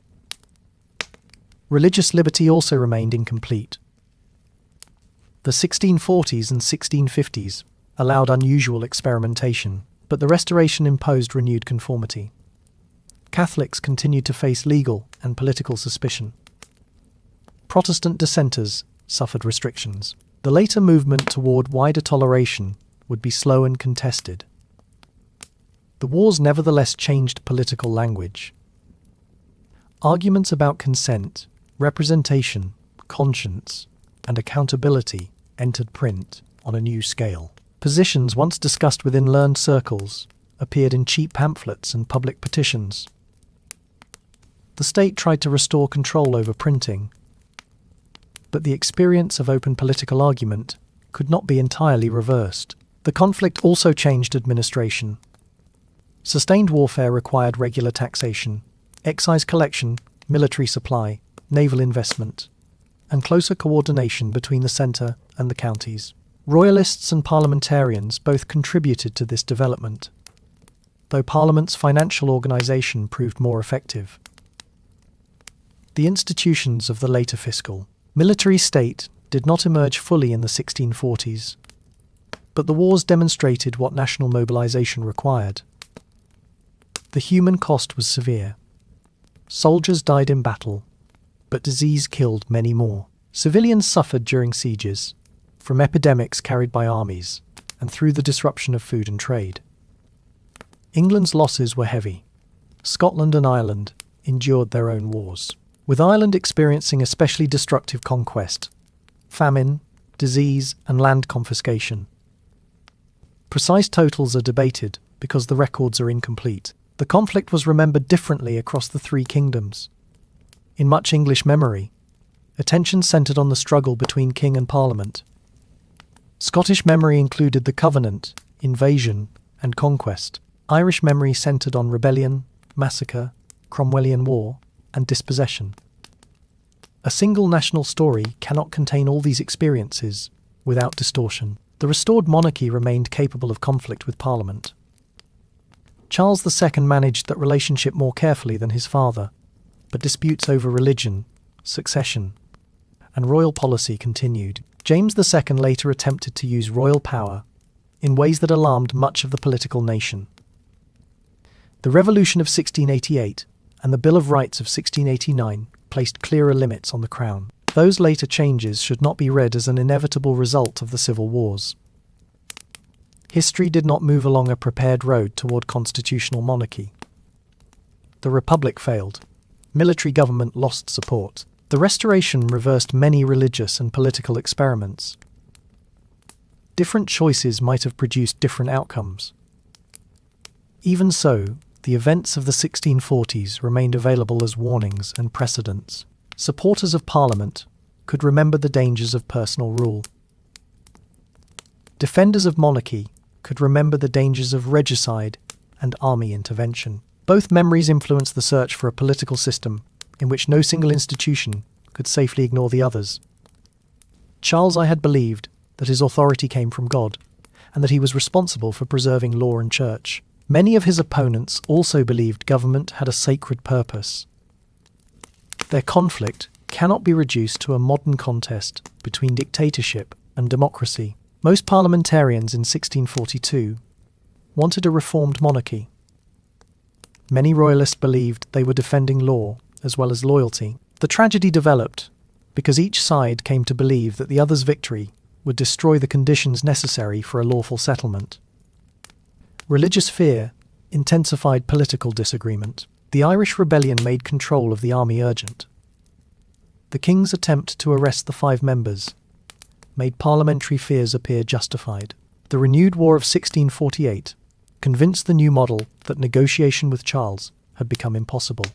Religious liberty also remained incomplete. The 1640s and 1650s allowed unusual experimentation, but the Restoration imposed renewed conformity. Catholics continued to face legal and political suspicion. Protestant dissenters suffered restrictions. The later movement toward wider toleration would be slow and contested. The wars nevertheless changed political language. Arguments about consent, representation, conscience, and accountability entered print on a new scale. Positions once discussed within learned circles appeared in cheap pamphlets and public petitions. The state tried to restore control over printing, but the experience of open political argument could not be entirely reversed. The conflict also changed administration. Sustained warfare required regular taxation, excise collection, military supply, naval investment, and closer coordination between the centre and the counties. Royalists and parliamentarians both contributed to this development, though Parliament's financial organisation proved more effective. The institutions of the later fiscal, military state did not emerge fully in the 1640s, but the wars demonstrated what national mobilisation required. The human cost was severe. Soldiers died in battle, but disease killed many more. Civilians suffered during sieges, from epidemics carried by armies, and through the disruption of food and trade. England's losses were heavy. Scotland and Ireland endured their own wars, with Ireland experiencing especially destructive conquest, famine, disease, and land confiscation. Precise totals are debated because the records are incomplete. The conflict was remembered differently across the three kingdoms. In much English memory, attention centred on the struggle between king and parliament. Scottish memory included the Covenant, invasion, and conquest. Irish memory centred on rebellion, massacre, Cromwellian war, and dispossession. A single national story cannot contain all these experiences without distortion. The restored monarchy remained capable of conflict with Parliament. Charles II managed that relationship more carefully than his father, but disputes over religion, succession, and royal policy continued. James II later attempted to use royal power in ways that alarmed much of the political nation. The Revolution of 1688 and the Bill of Rights of 1689 placed clearer limits on the crown. Those later changes should not be read as an inevitable result of the civil wars. History did not move along a prepared road toward constitutional monarchy. The Republic failed. Military government lost support. The Restoration reversed many religious and political experiments. Different choices might have produced different outcomes. Even so, the events of the 1640s remained available as warnings and precedents. Supporters of Parliament could remember the dangers of personal rule. Defenders of monarchy could remember the dangers of regicide and army intervention. Both memories influenced the search for a political system in which no single institution could safely ignore the others. Charles I had believed that his authority came from God, and that he was responsible for preserving law and church. Many of his opponents also believed government had a sacred purpose. Their conflict cannot be reduced to a modern contest between dictatorship and democracy. Most parliamentarians in 1642 wanted a reformed monarchy. Many royalists believed they were defending law as well as loyalty. The tragedy developed because each side came to believe that the other's victory would destroy the conditions necessary for a lawful settlement. Religious fear intensified political disagreement. The Irish rebellion made control of the army urgent. The king's attempt to arrest the 5 members made parliamentary fears appear justified. The renewed War of 1648 convinced the new model that negotiation with Charles had become impossible.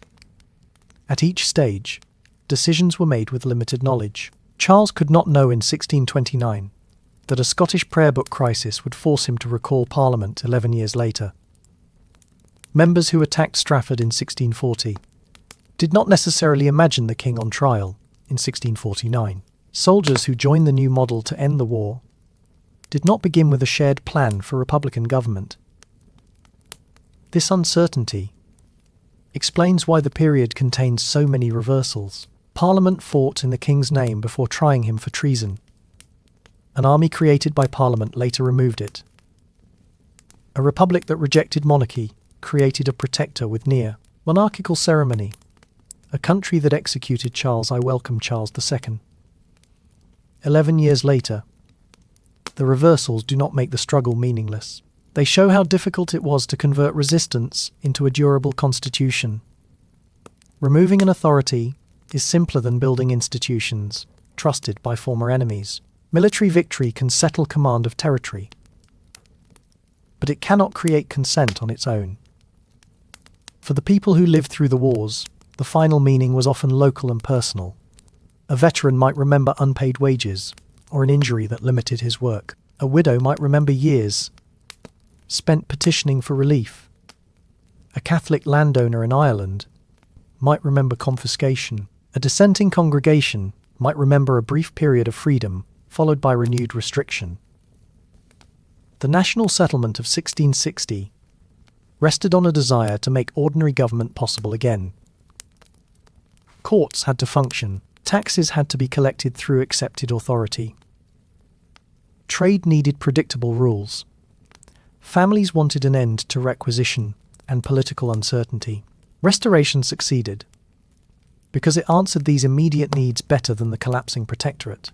At each stage, decisions were made with limited knowledge. Charles could not know in 1629 that a Scottish prayer book crisis would force him to recall Parliament 11 years later. Members who attacked Strafford in 1640 did not necessarily imagine the king on trial in 1649. Soldiers who joined the new model to end the war did not begin with a shared plan for Republican government. This uncertainty explains why the period contains so many reversals. Parliament fought in the king's name before trying him for treason. An army created by Parliament later removed it. A republic that rejected monarchy created a protector with near monarchical ceremony. A country that executed Charles I welcomed Charles II. 11 years later, the reversals do not make the struggle meaningless. They show how difficult it was to convert resistance into a durable constitution. Removing an authority is simpler than building institutions trusted by former enemies. Military victory can settle command of territory, but it cannot create consent on its own. For the people who lived through the wars, the final meaning was often local and personal. A veteran might remember unpaid wages, or an injury that limited his work. A widow might remember years spent petitioning for relief. A Catholic landowner in Ireland might remember confiscation. A dissenting congregation might remember a brief period of freedom, followed by renewed restriction. The national settlement of 1660 rested on a desire to make ordinary government possible again. Courts had to function. Taxes had to be collected through accepted authority. Trade needed predictable rules. Families wanted an end to requisition and political uncertainty. Restoration succeeded because it answered these immediate needs better than the collapsing Protectorate.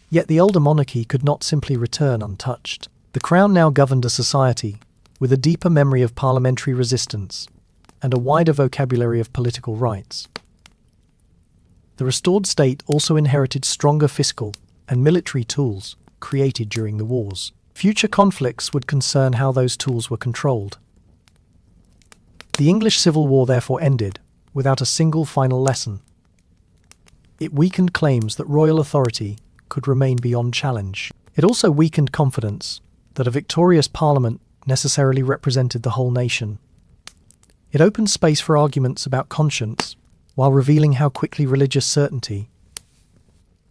Yet the older monarchy could not simply return untouched. The Crown now governed a society with a deeper memory of parliamentary resistance and a wider vocabulary of political rights. The restored state also inherited stronger fiscal and military tools created during the wars. Future conflicts would concern how those tools were controlled. The English Civil War therefore ended without a single final lesson. It weakened claims that royal authority could remain beyond challenge. It also weakened confidence that a victorious parliament necessarily represented the whole nation. It opened space for arguments about conscience, while revealing how quickly religious certainty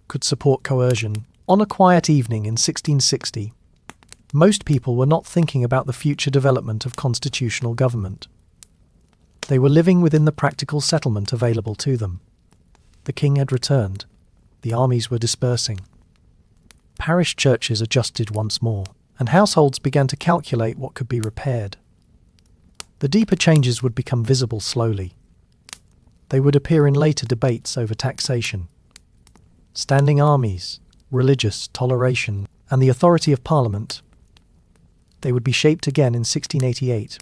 could support coercion. On a quiet evening in 1660, most people were not thinking about the future development of constitutional government. They were living within the practical settlement available to them. The king had returned. The armies were dispersing. Parish churches adjusted once more, and households began to calculate what could be repaired. The deeper changes would become visible slowly. They would appear in later debates over taxation, standing armies, religious toleration, and the authority of Parliament. They would be shaped again in 1688,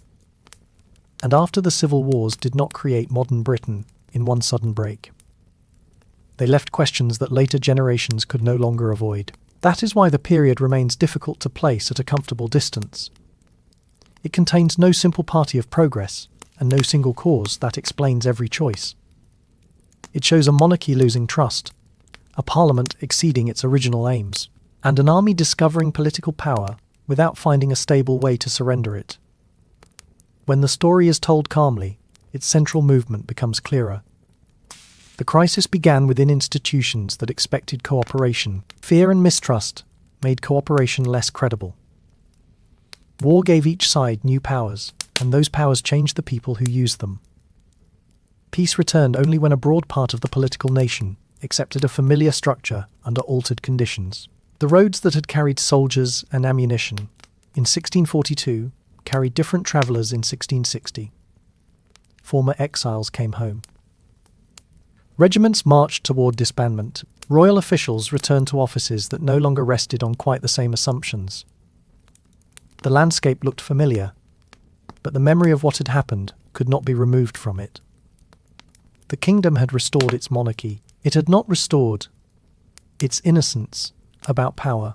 and after the civil wars did not create modern Britain in one sudden break. They left questions that later generations could no longer avoid. That is why the period remains difficult to place at a comfortable distance. It contains no simple party of progress, and no single cause that explains every choice. It shows a monarchy losing trust, a parliament exceeding its original aims, and an army discovering political power without finding a stable way to surrender it. When the story is told calmly, its central movement becomes clearer. The crisis began within institutions that expected cooperation. Fear and mistrust made cooperation less credible. War gave each side new powers, and those powers changed the people who used them. Peace returned only when a broad part of the political nation accepted a familiar structure under altered conditions. The roads that had carried soldiers and ammunition in 1642 carried different travellers in 1660. Former exiles came home. Regiments marched toward disbandment. Royal officials returned to offices that no longer rested on quite the same assumptions. The landscape looked familiar, but the memory of what had happened could not be removed from it. The kingdom had restored its monarchy. It had not restored its innocence about power.